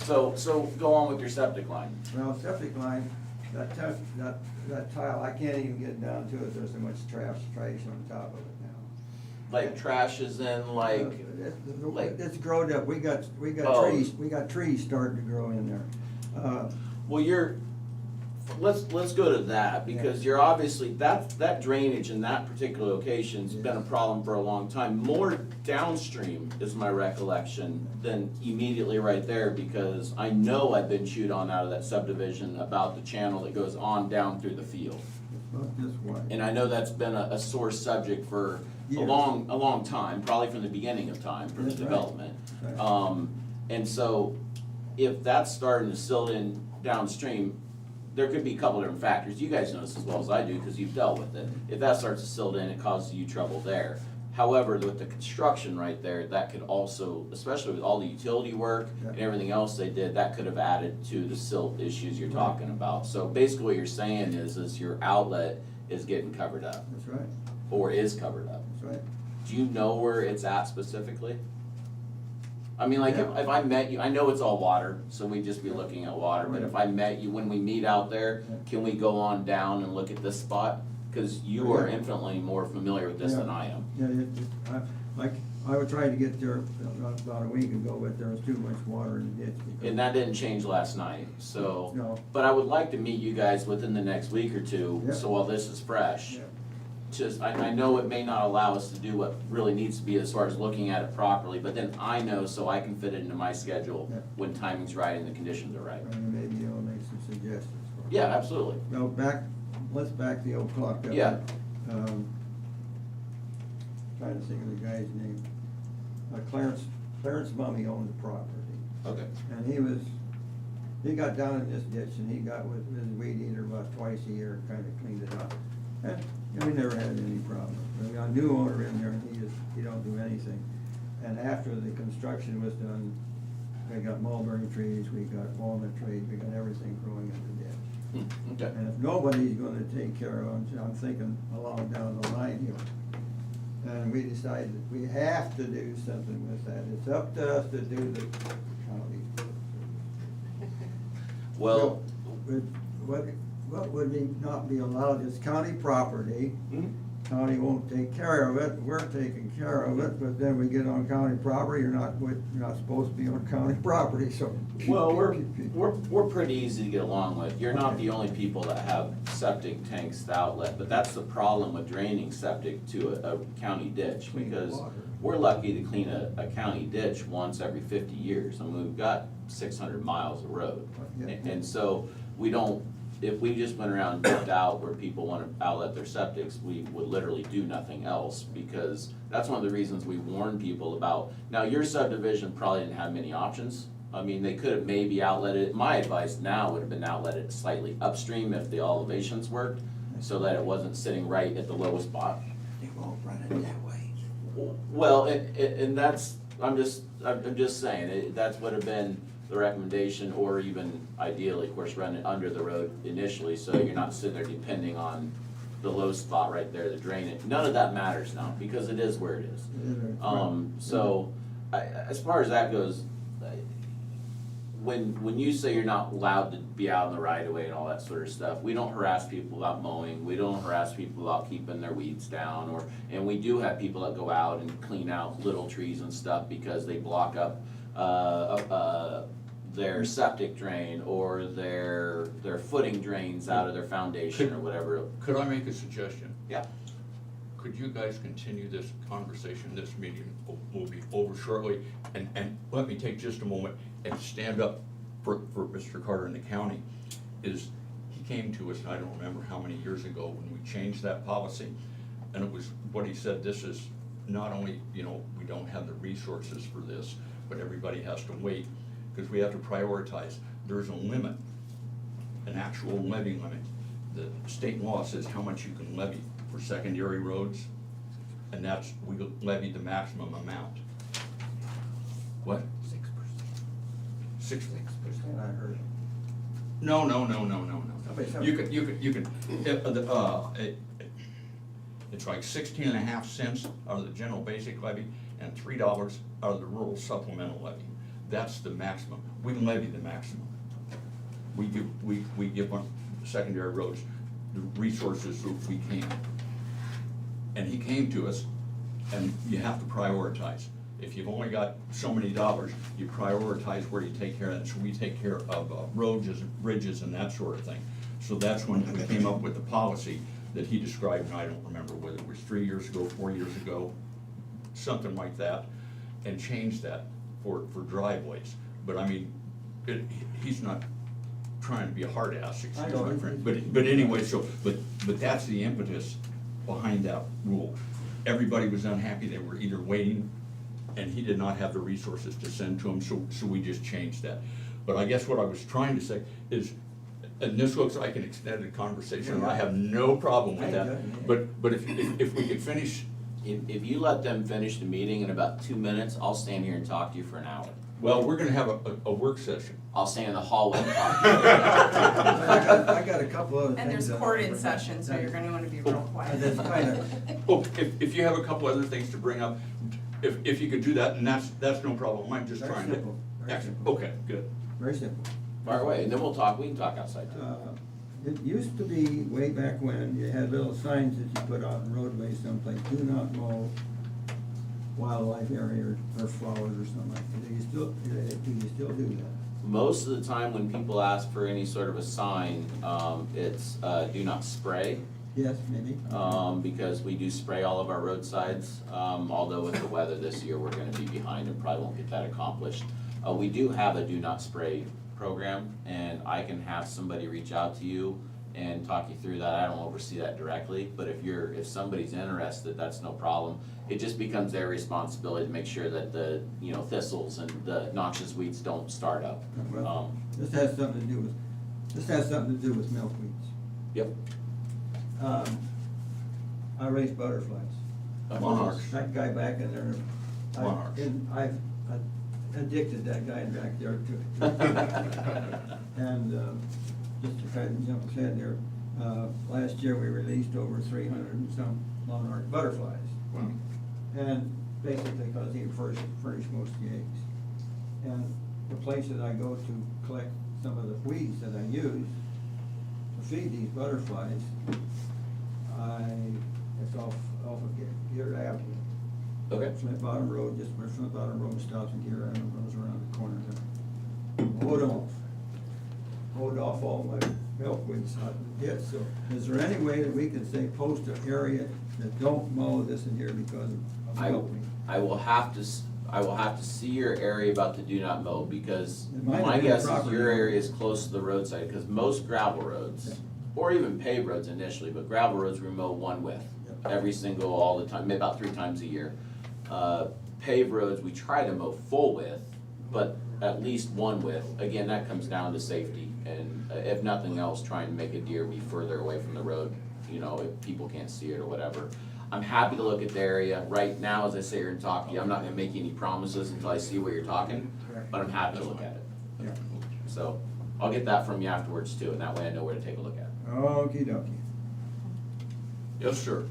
So go on with your septic line.
Well, septic line, that tile, I can't even get down to it, there's so much trash on top of it now.
Like trash is in like,
It's grown up, we got
Oh.
trees starting to grow in there.
well, let's go to that, because you're obviously, that drainage in that particular location's been a problem for a long time. More downstream is my recollection than immediately right there, because I know I've been chewed on out of that subdivision about the channel that goes on down through the field.
Not this way.
And I know that's been a sore subject for a
Years.
long time, probably from the beginning of time, from the
That's right.
development.
Right.
And so, if that's starting to silt in downstream, there could be a couple different factors. You guys know this as well as I do, because you've dealt with it. If that starts to silt in, it causes you trouble there. However, with the construction right there, that could also, especially with all the utility work and everything else they did, that could have added to the silt issues you're talking about. So basically what you're saying is your outlet is getting covered up,
That's right,
or is covered up.
that's right.
Do you know where it's at specifically? I mean, like,
Yeah.
if I met you, I know it's all water, so we'd just be looking at water, but if I met you, when we meet out there, can we go on down and look at this spot? Cause you are
Yeah.
infinitely more familiar with this than I am.
Yeah, I would try to get there about a week ago, but there was too much water in the ditch. because-
And that didn't change last night, so,
No.
but I would like to meet you guys within the next week or two,
Yeah.
so while this is fresh.
Yeah.
Just, I know it may not allow us to do what really needs to be as far as looking at it properly, but then I know so I can fit it into my schedule
Yeah.
when timing's right and the conditions are right.
And maybe you'll make some suggestions. for us.
Yeah, absolutely.
Well, let's back the old clock up.
Yeah.
Trying to think of the guy's name. Clarence Mummy owned the property.
Okay.
And he got down in this ditch and he got with his weed eater about twice a year and kinda cleaned it up. And we never had any problem. We got a new owner in there and he don't do anything. And after the construction was done, we got mulberry trees, we got walnut trees, we got everything growing in the ditch.
Okay.
And if nobody's gonna take care of them, I'm thinking along down the line here. And we decided that we have to do something with that. It's up to us to do the county.
Well,
What would be not be allowed is county property.
Mhm.
County won't take care of it, we're taking care of it, but then we get on county property, you're not supposed to be on county property, so.
well, we're pretty easy to get along with. You're not the only people that have septic tanks to outlet, but that's the problem with draining septic to a county ditch,
Clean
because
water.
we're lucky to clean a county ditch once every 50 years. I mean, we've got 600 miles of road.
Yeah.
And so we don't, if we just went around and dipped out where people want to outlet their septics, we would literally do nothing else, because that's one of the reasons we warn people about. Now, your subdivision probably didn't have many options. I mean, they could have maybe outletted, my advice now would have been outletted slightly upstream if the elevations worked, so that it wasn't sitting right at the lowest spot.
They won't run it that way.
Well, and that's, I'm just saying, that's would have been the recommendation, or even ideally, of course, run it under the road initially, so you're not sitting there depending on the low spot right there to drain it. None of that matters now, because it is where it is. So, as far as that goes, when you say you're not allowed to be out in the right of way and all that sort of stuff, we don't harass people about mowing, we don't harass people about keeping their weeds down, and we do have people that go out and clean out little trees and stuff because they block up, their septic drain or their footing drains out of their foundation or whatever.
Could I make a suggestion?
Yeah.
Could you guys continue this conversation, this meeting will be over shortly, and let me take just a moment and stand up for Mr. Carter in the county. He came to us, I don't remember how many years ago, when we changed that policy, and it was what he said, this is not only, we don't have the resources for this, but everybody has to wait, because we have to prioritize. There's a limit, an actual levy limit. The state law says how much you can levy for secondary roads, and we levy the maximum amount. What? 6%. 6%.
I heard.
No. You can, it's like 16.5 cents out of the general basic levy and $3 out of the rural supplemental levy. That's the maximum. We can levy the maximum. We give on secondary roads the resources that we can. And he came to us, and you have to prioritize. If you've only got so many dollars, you prioritize where you take care of that. So we take care of roads, bridges, and that sort of thing. So that's when we came up with the policy that he described, and I don't remember whether it was 3 years ago, 4 years ago, something like that, and changed that for driveways. But I mean, he's not trying to be a hard ass, excuse my friend. But anyway, but that's the impetus behind that rule. Everybody was unhappy. They were either waiting, and he did not have the resources to send to them, so we just changed that. But I guess what I was trying to say is, and this looks like an extended conversation, and I have no problem with that, but if we could finish.
If you let them finish the meeting in about 2 minutes, I'll stand here and talk to you for an hour.
Well, we're gonna have a work session.
I'll stand in the hallway and talk to you.
I got a couple other things.
And there's court in session, so you're gonna wanna be real quiet.
That's kind of,
Oh, if you have a couple other things to bring up, if you could do that, and that's no problem, I'm just
Very
trying to.
simple, very simple.
Okay, good.
very simple.
Fire away, and then we can talk outside too.
It used to be, way back when, you had little signs that you put out in roadways someplace, do not mow wildlife area or flowers or something like that. Do you still do that?
Most of the time when people ask for any sort of a sign, it's, do not spray.
Yes, maybe?
Because we do spray all of our roadsides, although with the weather this year, we're gonna be behind and probably won't get that accomplished. We do have a do not spray program, and I can have somebody reach out to you and talk you through that. I don't oversee that directly, but if somebody's interested, that's no problem. It just becomes their responsibility to make sure that the, thistles and the noxious weeds don't start up.
Well, this has something to do with milkweeds.
Yep.
I raise butterflies.
Monarchs.
That guy back in there,
Monarchs.
I've addicted that guy back there to and just to kind of jump ahead there, last year we released over 300 and some monarch butterflies.
Wow.
And basically because he furnished most of the eggs. And the places I go to collect some of the weeds that I use to feed these butterflies, it's off of Gear Avenue.
Okay.
Flint Bottom Road, just where Flint Bottom Road stops and Gear Avenue goes around the corner there. Mowed off all my milkweeds out in the ditch. So is there any way that we can say post an area that don't mow this in here because of milkweed?
I will have to see your area about the do not mow, because
It might have
my
been
guess is
property.
your area is close to the roadside, because most gravel roads, or even paved roads initially, but gravel roads we mow one width, every single, all the time, maybe about 3 times a year. Paved roads, we try to mow full width, but at least one width. Again, that comes down to safety, and if nothing else, trying to make a deer be further away from the road, if people can't see it or whatever. I'm happy to look at the area. Right now, as I sit here and talk to you, I'm not gonna make any promises until I see what you're talking, but I'm happy to look at it.
Yeah.
So, I'll get that from you afterwards too, and that way I know where to take a look at it.
Okey dokey.
Yes, sir.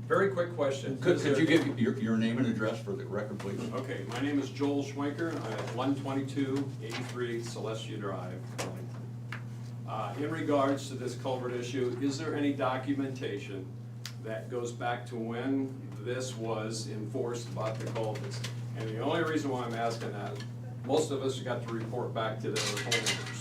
Very quick question.
Could you give your name and address for the record, please?
Okay, my name is Joel Schwenker. I'm at 12283 Celestia Drive, Burlington. In regards to this culvert issue, is there any documentation that goes back to when this was enforced about the culverts? And the only reason why I'm asking that is most of us got to report back to their homeowners.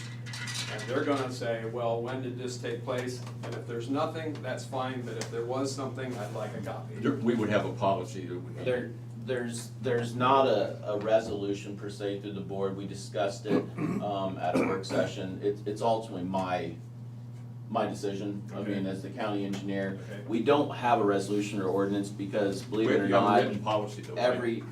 And they're gonna say, well, when did this take place? And if there's nothing, that's fine, but if there was something, I'd like a copy.
We would have a policy that would.
There's not a resolution per se through the board. We discussed it at a work session. It's ultimately my decision.
Okay.
I mean, as the county engineer,
Okay.
we don't have a resolution or ordinance because, believe it or
We have a
not,
written policy though, right?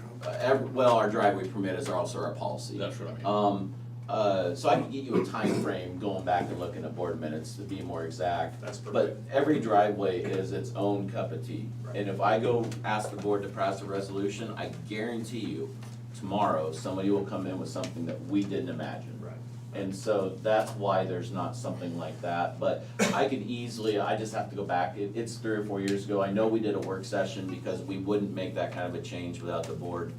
our driveway permit is also our policy.
That's what I mean.
So I can get you a time frame going back and looking at board minutes to be more exact.
That's perfect.
But every driveway is its own cup of tea.
Right.
And if I go ask the board to pass a resolution, I guarantee you, tomorrow, somebody will come in with something that we didn't imagine.
Right.
And so that's why there's not something like that, but I could easily, I just have to go back, it's 3 or 4 years ago, I know we did a work session because we wouldn't make that kind of a change without the board,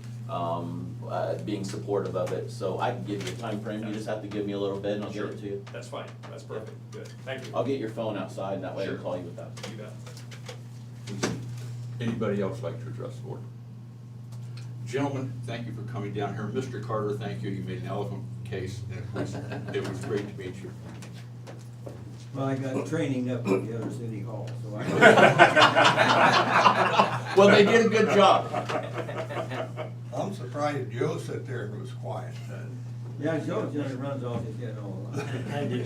being supportive of it, so I can give you a time frame. You just have to give me a little bit and I'll get
Sure.
it to you.
That's fine, that's perfect, good, thank you.
I'll get your phone outside and that way I can
Sure.
call you with that.
You bet.
Anybody else like to address the board? Gentlemen, thank you for coming down here. Mr. Carter, thank you. You made an eloquent case, and it was great to meet you.
Well, I got training up at the other city hall, so I.
Well, they did a good job.
I'm surprised Joe sat there and was quiet.
Yeah, Joe just runs off his head all the time.
I did.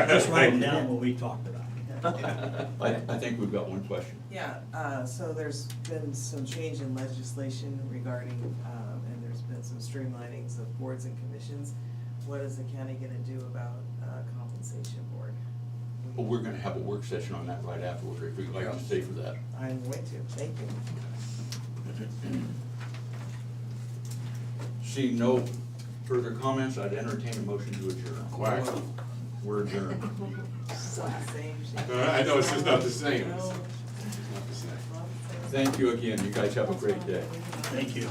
Just write down what we talked about.
I think we've got one question.
Yeah, so there's been some change in legislation regarding, and there's been some streamlinings of boards and commissions. What is the county gonna do about compensation board?
Well, we're gonna have a work session on that right afterward, if you'd like to stay for that.
I'm going to, thank you.
See no further comments, I'd entertain a motion to adjourn.
Quack.
We're adjourned.
Same shit.
I know, it's just not the same.
No.
It's not the same.
Thank you again. You guys have a great day.
Thank you.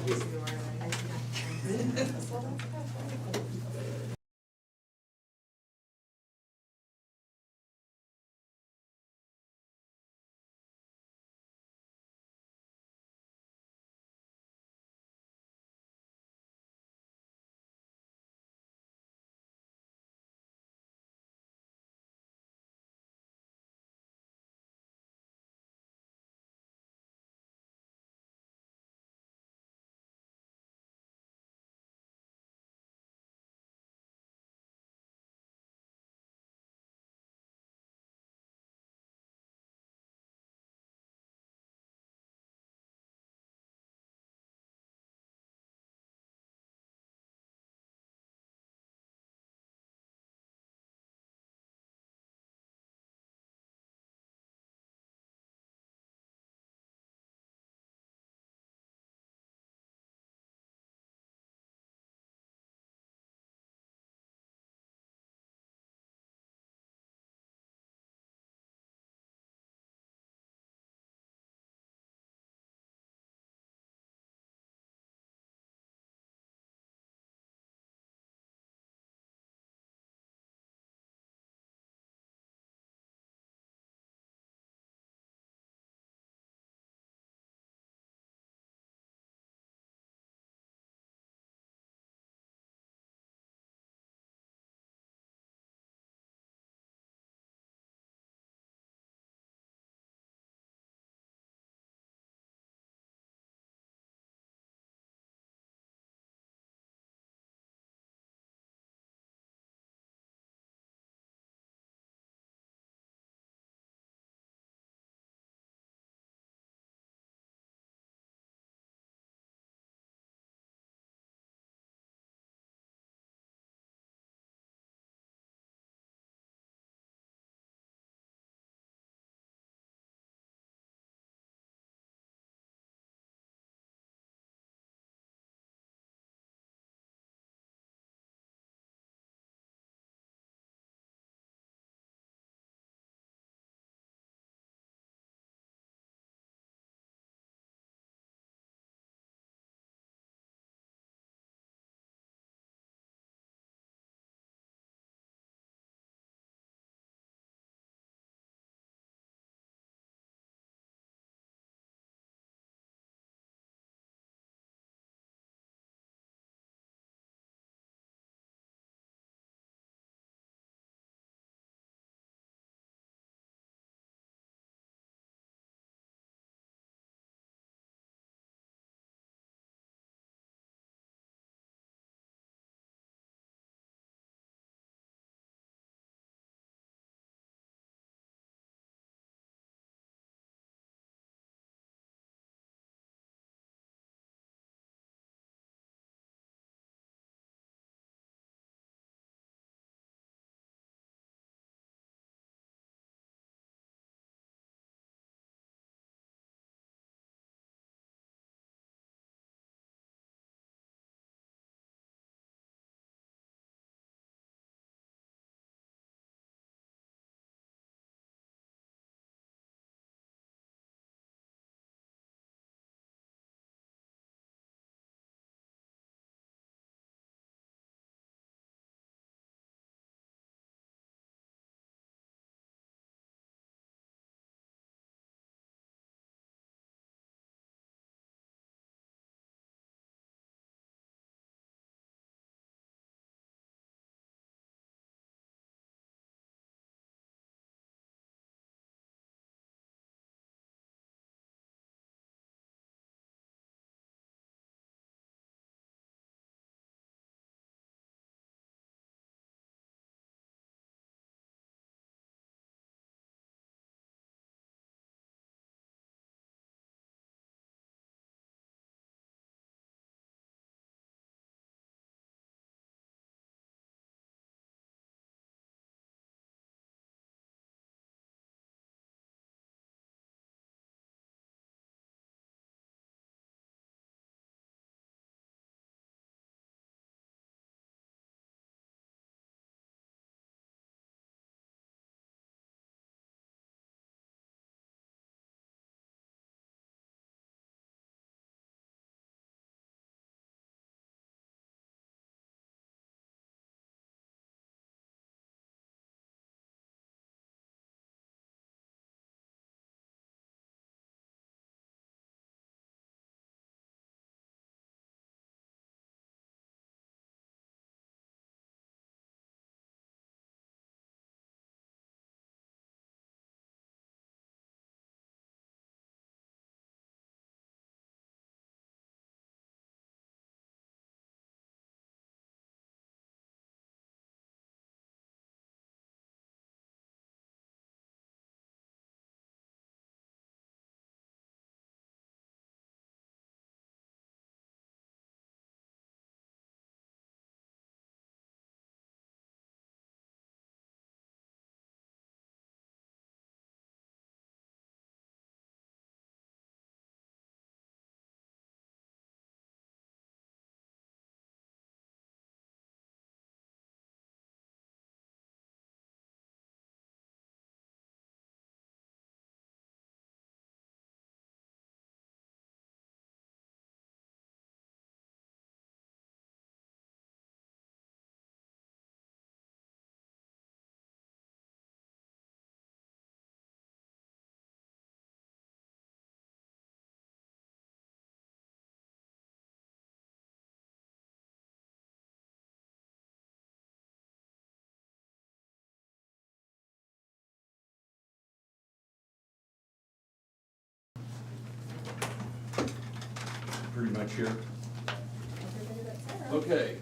much here.
Everybody but Sarah.
Okay.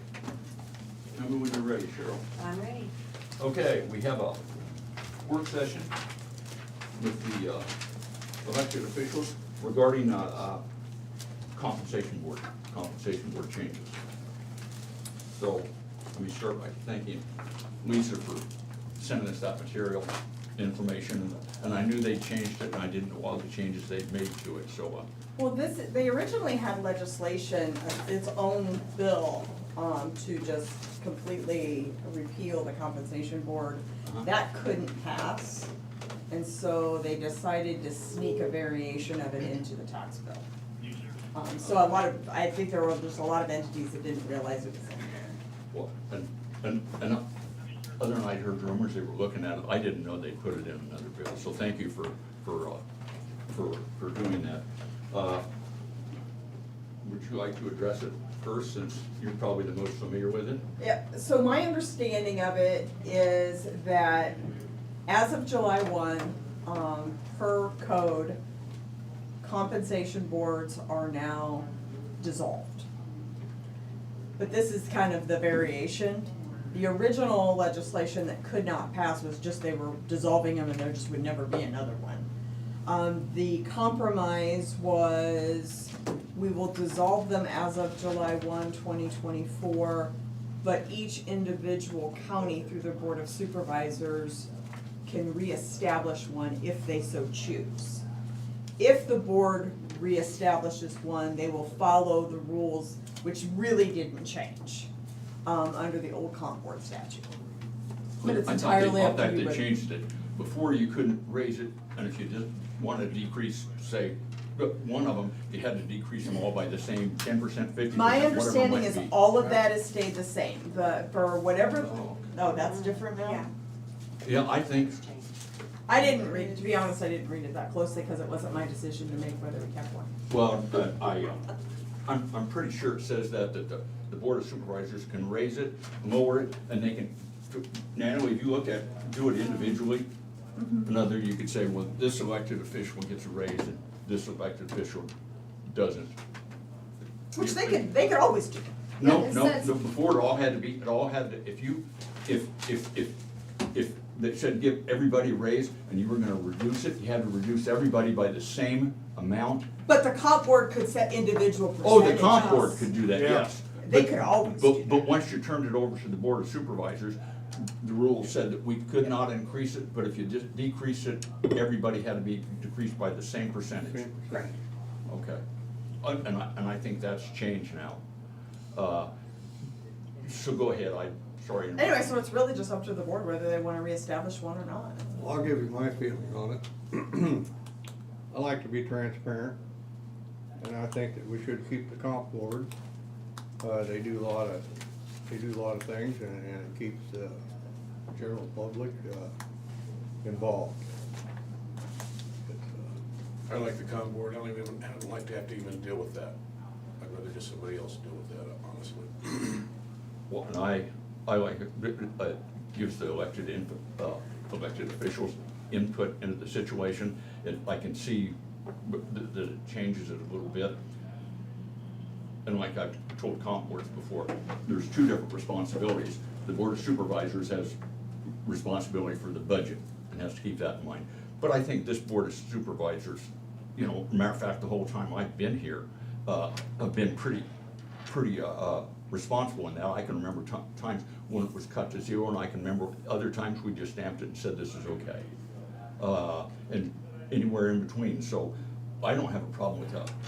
Tell me when you're ready, Cheryl.
I'm ready.
Okay, we have a work session with the elected officials regarding compensation board changes. So, let me start by thanking Lisa for sending us that material, information, and I knew they changed it, and I didn't know all the changes they'd made to it, so,
Well, they originally had legislation, its own bill, to just completely repeal the compensation board.
Uh-huh.
That couldn't pass, and so they decided to sneak a variation of it into the tax bill. So I think there were just a lot of entities that didn't realize it was in there.
well, and other than I heard rumors they were looking at it, I didn't know they put it in another bill, so thank you for doing that. Would you like to address it first, since you're probably the most familiar with it?
Yeah, so my understanding of it is that as of July 1, per code, compensation boards are now dissolved. But this is kind of the variation. The original legislation that could not pass was just they were dissolving them and there just would never be another one. The compromise was we will dissolve them as of July 1, 2024, but each individual county through their Board of Supervisors can reestablish one if they so choose. If the board reestablishes one, they will follow the rules, which really didn't change, under the old comp board statute. But it's entirely up to you.
I thought they changed it. Before you couldn't raise it, and if you just want to decrease, say, one of them, you had to decrease them all by the same 10%, 50%,
My
whatever it
understanding
might
is
be.
all of that has stayed the same, for whatever, no, that's different now?
Yeah.
Yeah, I think,
I didn't read it, to be honest, I didn't read it that closely, because it wasn't my decision to make whether we kept one.
well, I'm pretty sure it says that the Board of Supervisors can raise it, lower it, and they can, Natalie, if you look at, do it individually, another, you could say, well, this elected official gets a raise, and this elected official doesn't.
Which they could always do.
No,
Yeah, it
no,
says-
no, before it all had to be, it all had to, if they said give everybody a raise and you were gonna reduce it, you had to reduce everybody by the same amount.
But the comp board could set individual percentages.
Oh, the comp board could do that,
Yeah.
yes.
They
But-
could always do
But
that.
once you turned it over to the Board of Supervisors, the rule said that we could not increase it, but if you just decrease it, everybody had to be decreased by the same percentage.
Right.
Okay. And I think that's changed now. So go ahead, sorry.
Anyway, so it's really just up to the board whether they wanna reestablish one or not.
Well, I'll give you my feeling on it. I like to be transparent, and I think that we should keep the comp board. They do a lot of things, and it keeps the general public, involved.
I like the comp board, I don't like to have to even deal with that. I'd rather just somebody else deal with that, honestly.
Well, and I like it gives the elected officials input into the situation. I can see that it changes it a little bit. And like I've told comp boards before, there's two different responsibilities. The Board of Supervisors has responsibility for the budget and has to keep that in mind. But I think this Board of Supervisors, matter of fact, the whole time I've been here, have been pretty responsible. And now I can remember times when it was cut to zero, and I can remember other times we just stamped it and said this is okay. And anywhere in between. So I don't have a problem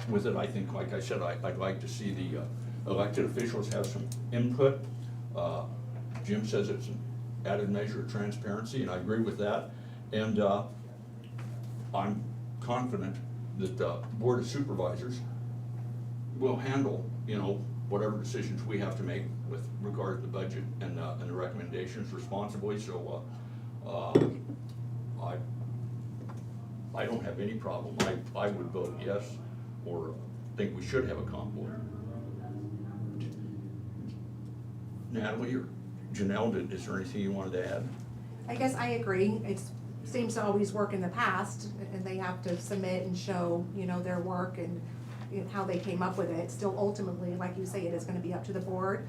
with it. I think, like I said, I'd like to see the elected officials have some input. Jim says it's an added measure of transparency, and I agree with that. And I'm confident that the Board of Supervisors will handle, whatever decisions we have to make with regard to the budget and the recommendations responsibly. So I don't have any problem. I would vote yes, or think we should have a comp board. Natalie or Janelle, is there anything you wanted to add?
I guess I agree. It seems to always work in the past, and they have to submit and show, their work, and how they came up with it. Still ultimately, like you say, it is gonna be up to the board,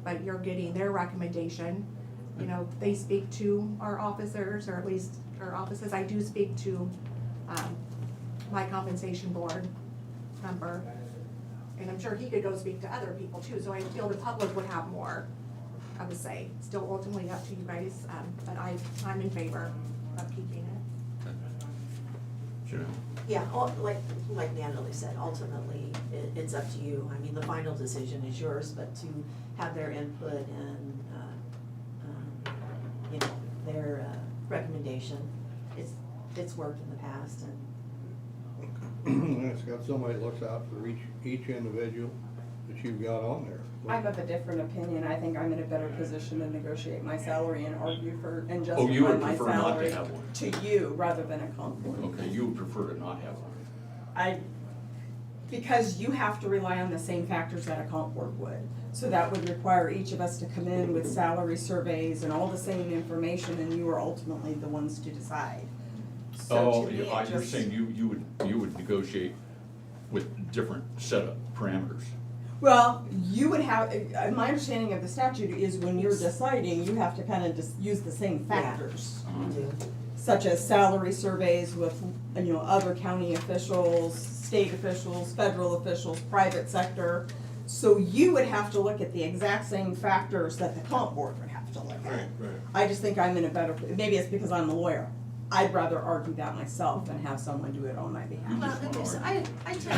but you're getting their recommendation. You know, they speak to our officers, or at least our offices. I do speak to, my compensation board member. And I'm sure he could go speak to other people too, so I feel the public would have more of a say. Still ultimately up to you guys, but I'm in favor of keeping it.
You know,
Yeah, like Natalie said, ultimately, it's up to you. I mean, the final decision is yours, but to have their input and, you know, their recommendation, it's worked in the past, and
It's got somebody that looks out for each individual that you've got on there.
I'm of a different opinion. I think I'm in a better position to negotiate my salary and argue for and
Oh, you
justify
would
my
prefer not to
salary
have one?
to you rather than a comp board.
Okay, you would prefer to not have one?
Because you have to rely on the same factors that a comp board would. So that would require each of us to come in with salary surveys and all the same information, and you are ultimately the ones to decide. So
Oh,
to me,
you're
it just.
saying you would negotiate with different set of parameters?
Well, you would have, my understanding of the statute is when you're deciding, you have to kind of just use the same factors. Such as salary surveys with, you know, other county officials, state officials, federal officials, private sector. So you would have to look at the exact same factors that the comp board would have to look at.
Right.
I just think I'm in a better, maybe it's because I'm a lawyer. I'd rather argue that myself than have someone do it on my behalf.
I tend to.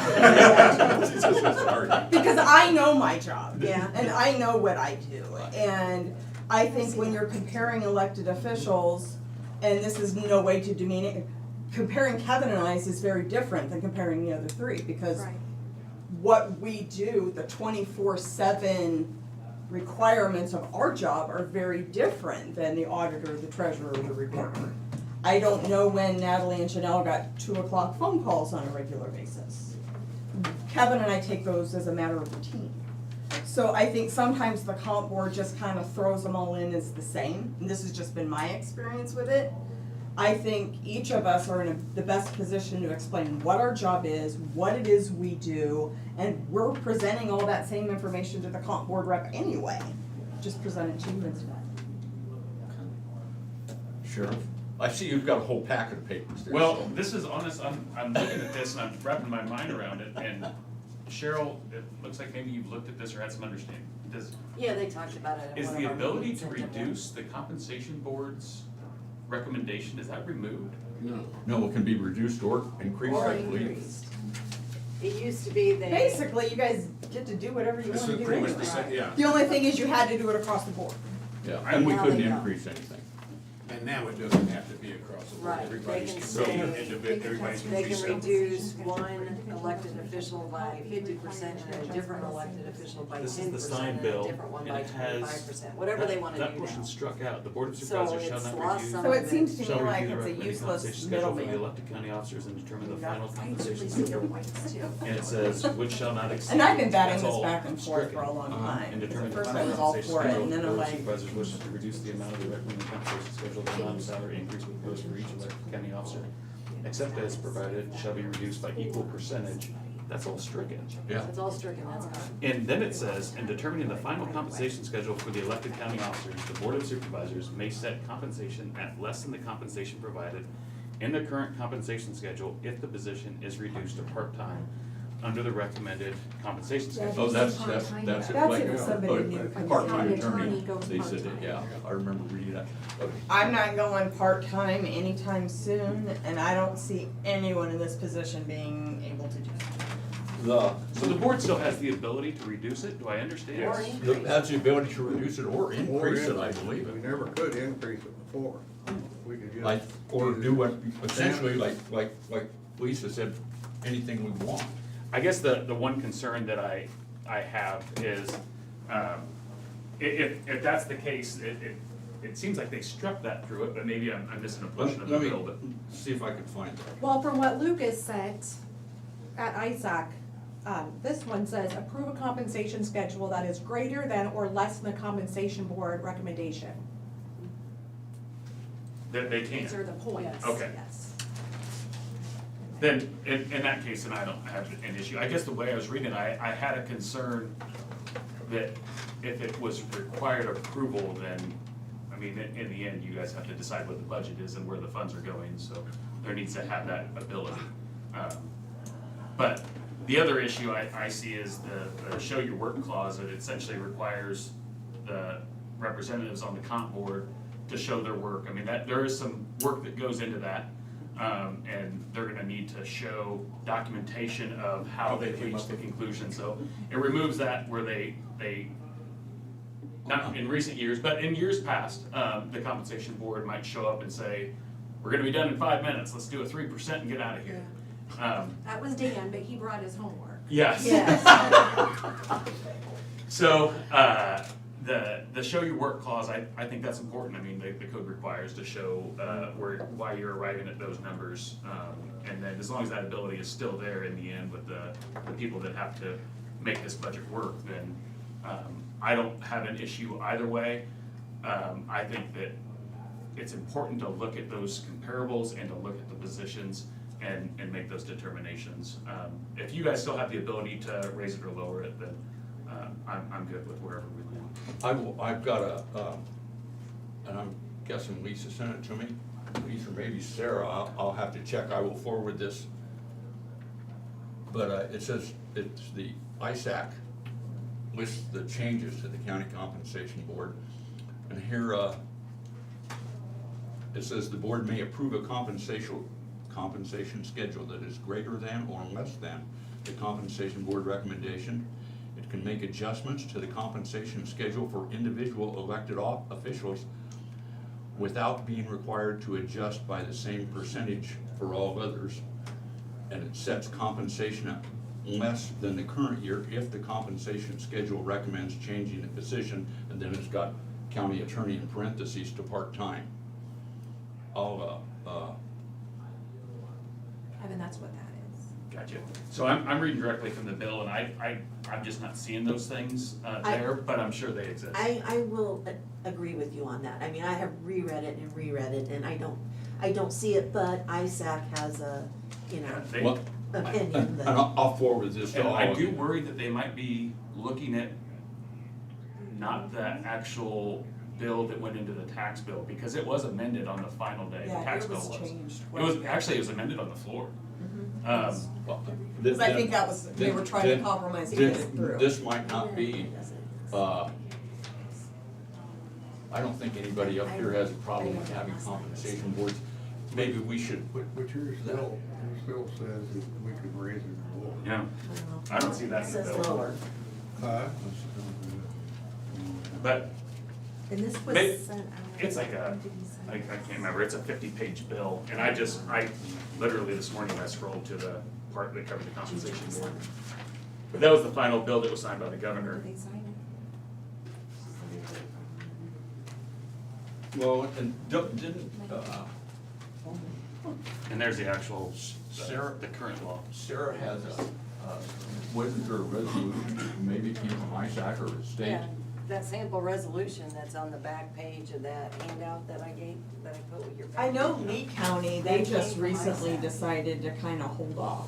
Because I know my job.
Yeah.
And I know what I do. And I think when you're comparing elected officials, and this is no way to demean it, comparing Kevin and I's is very different than comparing the other three, because
Right.
what we do, the 24/7 requirements of our job are very different than the auditor, the treasurer, or the recorder. I don't know when Natalie and Chanel got 2:00 phone calls on a regular basis. Kevin and I take those as a matter of routine. So I think sometimes the comp board just kind of throws them all in as the same, and this has just been my experience with it. I think each of us are in the best position to explain what our job is, what it is we do, and we're presenting all that same information to the comp board rep anyway. Just present it to you instead.
Sheriff, I see you've got a whole packet of papers there.
Well,
so-
this is honest, I'm looking at this and I'm wrapping my mind around it, and Cheryl, it looks like maybe you've looked at this or had some understanding.
Yeah, they talked about it at
Is
one
the
of our
ability
meetings
to
in Denver.
reduce the compensation board's recommendation, is that removed?
No, it can be reduced or increased,
Or
I believe.
increased. It used to be they.
Basically, you guys get to do whatever you
This
want to
is
do
pretty much
anyway.
the same, yeah.
The only thing is you had to do it across the board.
Yeah, and we
Now
couldn't
they don't.
increase anything.
And now it doesn't have to be across the board.
Right, they
Everybody's
can
can
say,
everybody's can
they
be
can
separate.
reduce one elected official by 50% and a different elected official by 10%.
This is the sign
and
bill,
a different one
and
by
it has.
25%, whatever they wanna do now.
That portion struck out, the board of
So
supervisors shall
it's
not
lost
review.
some
So
of
it seems to
Shall
me like
review the
it's a
recommended
useless
compensation schedule for the
middleman.
elected county officers and determine the
Yeah,
final
I
compensation
usually see your
schedule.
points too.
And it says, which shall not exceed.
And I've been batting
That's
this
all
back and forth
stricken.
for a long
And
time.
determine
At
the
first I
final
was all
compensation
for it,
schedule.
and then
The
I'm
board of
like,
supervisors wishes to reduce the amount of the recommended compensation schedule, the amount of salary increase proposed for each elected county officer, except as provided, shall be reduced by equal percentage. That's all stricken.
Yeah.
It's all stricken, that's gone.
And then it says, in determining the final compensation schedule for the elected county officers, the board of supervisors may set compensation at less than the compensation provided in the current compensation schedule if the position is reduced to part-time under the recommended compensation schedule.
Oh, that's it,
That's
like,
if somebody new
a
comes
part-time
in.
attorney,
Attorney goes
they said it,
part-time.
yeah, I remember reading that. Okay.
I'm not going part-time anytime soon, and I don't see anyone in this position being able to do that.
So the board still has the ability to reduce it, do I understand?
Or increase.
Has the ability to reduce it or increase it, I believe
We
it.
never could increase it before. We could just.
Like, or do what, essentially, like Lisa said, anything we want.
I guess the one concern that I have is, if that's the case, it seems like they struck that through it, but maybe I'm missing a portion of the
Let me
bill, but.
see if I can find it.
Well, from what Lucas sent at ISAC, this one says, approve a compensation schedule that is greater than or less than the compensation board recommendation.
They can.
These are the points.
Okay.
Yes.
then in that case, then I don't have an issue. I guess the way I was reading it, I had a concern that if it was required approval, then, I mean, in the end, you guys have to decide what the budget is and where the funds are going, so there needs to have that ability. But the other issue I see is the show your work clause, that essentially requires the representatives on the comp board to show their work. I mean, there is some work that goes into that, and they're gonna need to show documentation of how they reached the conclusion. So it removes that where they, not in recent years, but in years past, the compensation board might show up and say, we're gonna be done in 5 minutes, let's do a 3% and get out of here.
That was Dan, but he brought his homework.
Yes.
Yes.
So, the show your work clause, I think that's important. I mean, the code requires to show, why you're arriving at those numbers. And then as long as that ability is still there in the end with the people that have to make this budget work, then, I don't have an issue either way. I think that it's important to look at those comparables and to look at the positions and make those determinations. If you guys still have the ability to raise it or lower it, then I'm good with wherever we land.
I've got and I'm guessing Lisa sent it to me, Lisa or maybe Sarah, I'll have to check, I will forward this. But it says, it's the ISAC lists the changes to the county compensation board. And here, it says the board may approve a compensation schedule that is greater than or less than the compensation board recommendation. It can make adjustments to the compensation schedule for individual elected officials without being required to adjust by the same percentage for all others. And it sets compensation at less than the current year if the compensation schedule recommends changing the position, and then it's got county attorney in parentheses to part-time.
Evan, that's what that is.
Gotcha. So I'm reading directly from the bill, and I'm just not seeing those things there, but I'm sure they exist.
I will agree with you on that. I mean, I have reread it, and I don't see it, but ISAC has a,
Well,
opinion
And
that.
I'll forward this to
And
all
I
of
do
you.
worry that they might be looking at not the actual bill that went into the tax bill, because it was amended on the final day, the
Yeah,
tax
it
bill
was
was.
changed.
Actually, it was amended on the floor.
Because I think that was, they were trying to compromise to get it through.
This might not be, I don't think anybody up here has a problem with having compensation boards. Maybe we should,
But yours still says that we could raise it or lower.
Yeah, I don't see that
It
in the
says
bill.
lower.
But
And this was
Maybe-
sent out.
it's like
When did he send
I
it?
can't remember, it's a 50-page bill, and I literally this morning I scrolled to the part that covered the compensation board. But that was the final bill that was signed by the governor.
Did they sign
well, and didn't,
And there's the actual,
Sarah-
the current law.
Sarah has wasn't there a resolution, maybe it came from ISAC or the state?
Yeah, that sample resolution that's on the back page of that handout that I put with your.
I know Lee County, they
That
just
came from
recently
ISAC.
decided to kind of hold off.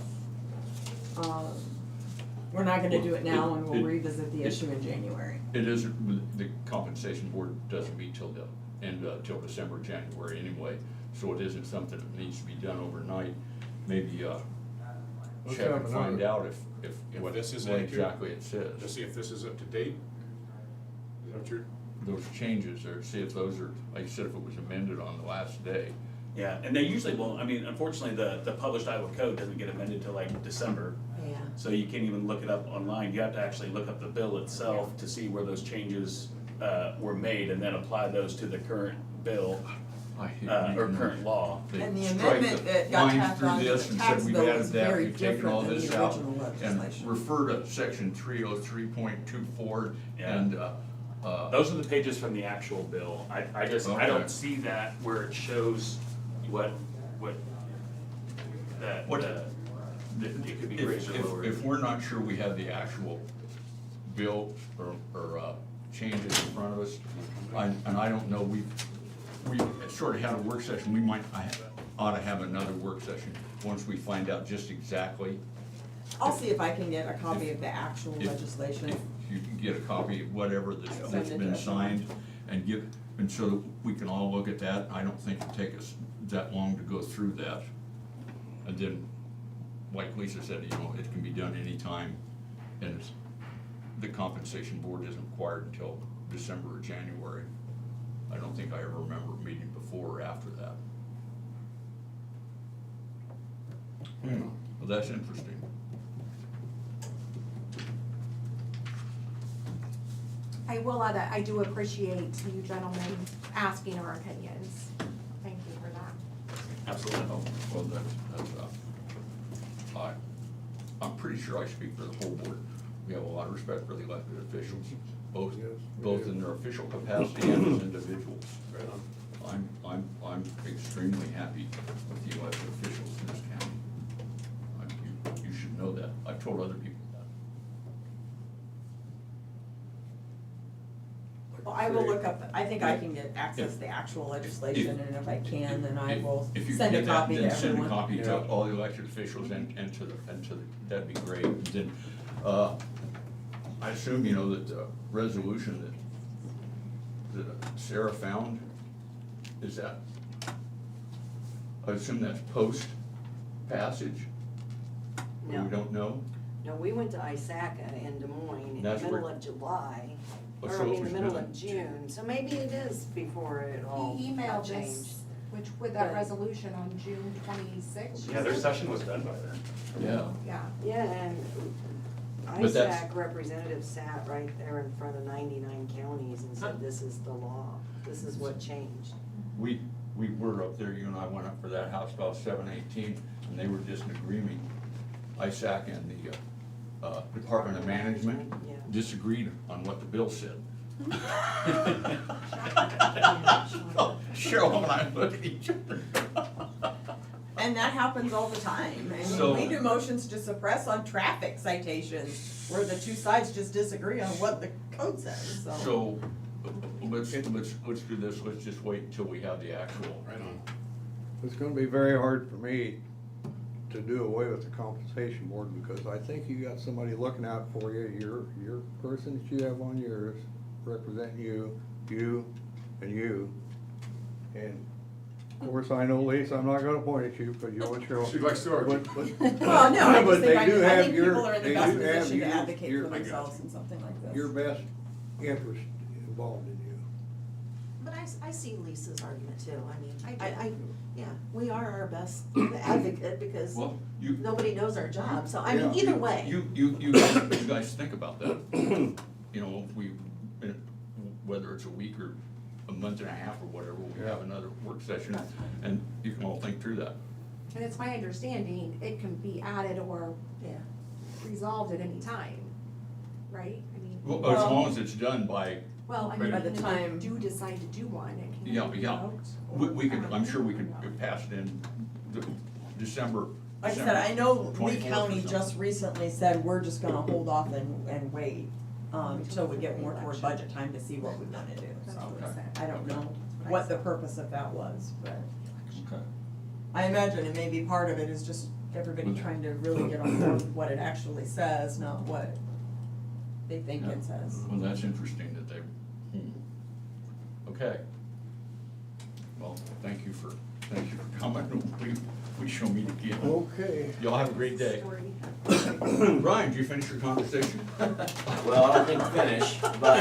We're not gonna do it now, and we'll revisit the issue in January.
It is, the compensation board doesn't meet till the end, till December, January anyway, so it isn't something that needs to be done overnight. Maybe,
Let's
check
have
and find
another-
out if
What this is
what
into?
exactly it says.
To see if this is up to date? Is that what you're?
Those changes, or see if those are, like you said, if it was amended on the last day.
Yeah, and they usually won't, I mean, unfortunately, the published Iowa code doesn't get amended till like December.
Yeah.
So you can't even look it up online, you have to actually look up the bill itself to see where those changes, were made, and then apply those to the current bill, or current law.
They
And the
strike
amendment that got
lines
tacked
through
onto
this
the
and
tax
said we've
bill
added
is
that,
very
we've taken all
different than
this
the
out.
original
And
legislation.
refer to section 303.24
Yeah.
and,
Those are the pages from the actual bill. I just, I
Okay.
don't see that where it shows what, that,
What-
it could be raised or lowered.
if we're not sure we have the actual bill or changes in front of us, and I don't know, we sort of had a work session, we might, ought to have another work session, once we find out just exactly.
I'll see if I can get a copy of the actual
if-
legislation.
If you can get a copy of whatever that's
Send
that's
it
been
to
signed, and give, and so that we can all look at that. I don't think it'll take us that long to go through that. And then, like Lisa said, you know, it can be done anytime, and it's, the compensation board isn't required until December or January. I don't think I ever remember a meeting before or after that. Well, that's interesting.
I will add that I do appreciate you gentlemen asking our opinions. Thank you for that.
Absolutely.
Oh, well, I'm pretty sure I speak for the whole board. We have a lot of respect for the elected officials, both in their official capacity and as individuals.
Right on.
I'm extremely happy with the elected officials in this county. You should know that. I've told other people that.
Well, I will look up, I think I can get access to the actual legislation, and if I can, then I will
If you
send a
get that,
copy to
then
everyone.
send a copy to
Yeah.
all the elected officials and to the, that'd be great. And then, I assume, you know, that the resolution that Sarah found, is that, I assume that's post passage? Or
No.
we don't know?
No, we went to ISACA in Des Moines in the
That's
middle
where-
of July,
Oh,
or
so
I
it
mean, the
was
middle
done.
of June, so maybe it is before it all
He
got
emailed
changed.
us, which with that
But-
resolution on June 26th.
Yeah, their session was done by then.
Yeah.
Yeah.
Yeah, and
But that's-
ISAC representative sat right there in front of 99 counties and said, this is the law, this is what changed.
We were up there, you and I went up for that House Bill 718, and they were just in agreement. ISAC and the Department of Management
Yeah.
disagreed on what the bill said. Cheryl and I looked at each other.
And that happens all the time. I
So-
mean, we do motions to suppress on traffic citations where the two sides just disagree on what the code says, so.
So, let's do this, let's just wait until we have the actual.
Right on.
It's gonna be very hard for me to do away with the compensation board, because I think you got somebody looking out for you, your person that you have on yours, representing you, and you. And of course, I know, Lisa, I'm not gonna point at you, because you'll show.
She likes to argue.
Well, no, I
But
just
they
think,
do
I
have
think
your-
people are in the
they
best
do have
position to
your-
advocate
your-
for
I got
themselves in something like this.
Your best interest involved in you.
But I see Lisa's argument too, I mean,
I do.
yeah, we are our best advocate, because
Well, you.
nobody knows our job, so I mean,
Yeah.
either way.
You guys think about that. You know, if we, whether it's a week or a month and a half or whatever, we have another work session, and you can all think through that.
And it's my understanding it can be added or
Yeah.
resolved at any time, right? I mean,
Well, as long as it's done by,
well, I
By
mean,
the
even if
time-
we do decide to do one, it can be
yeah,
revoked.
we could,
or-
I'm sure we could pass it in December.
Like I said, I know Lee
24th or
County
something.
just recently said, we're just gonna hold off and wait, till we get more toward budget time to see what we wanna do,
That's
so.
what it said.
I don't know what the purpose of that was, but
Okay.
I imagine it may be part of it is just everybody trying to really get on board with what it actually says, not what they think it says.
Well, that's interesting that they, okay. Well, thank you for coming. We shall meet again.
Okay.
Y'all have a great day.
Story.
Ryan, did you finish your conversation?
Well, I don't think finished, but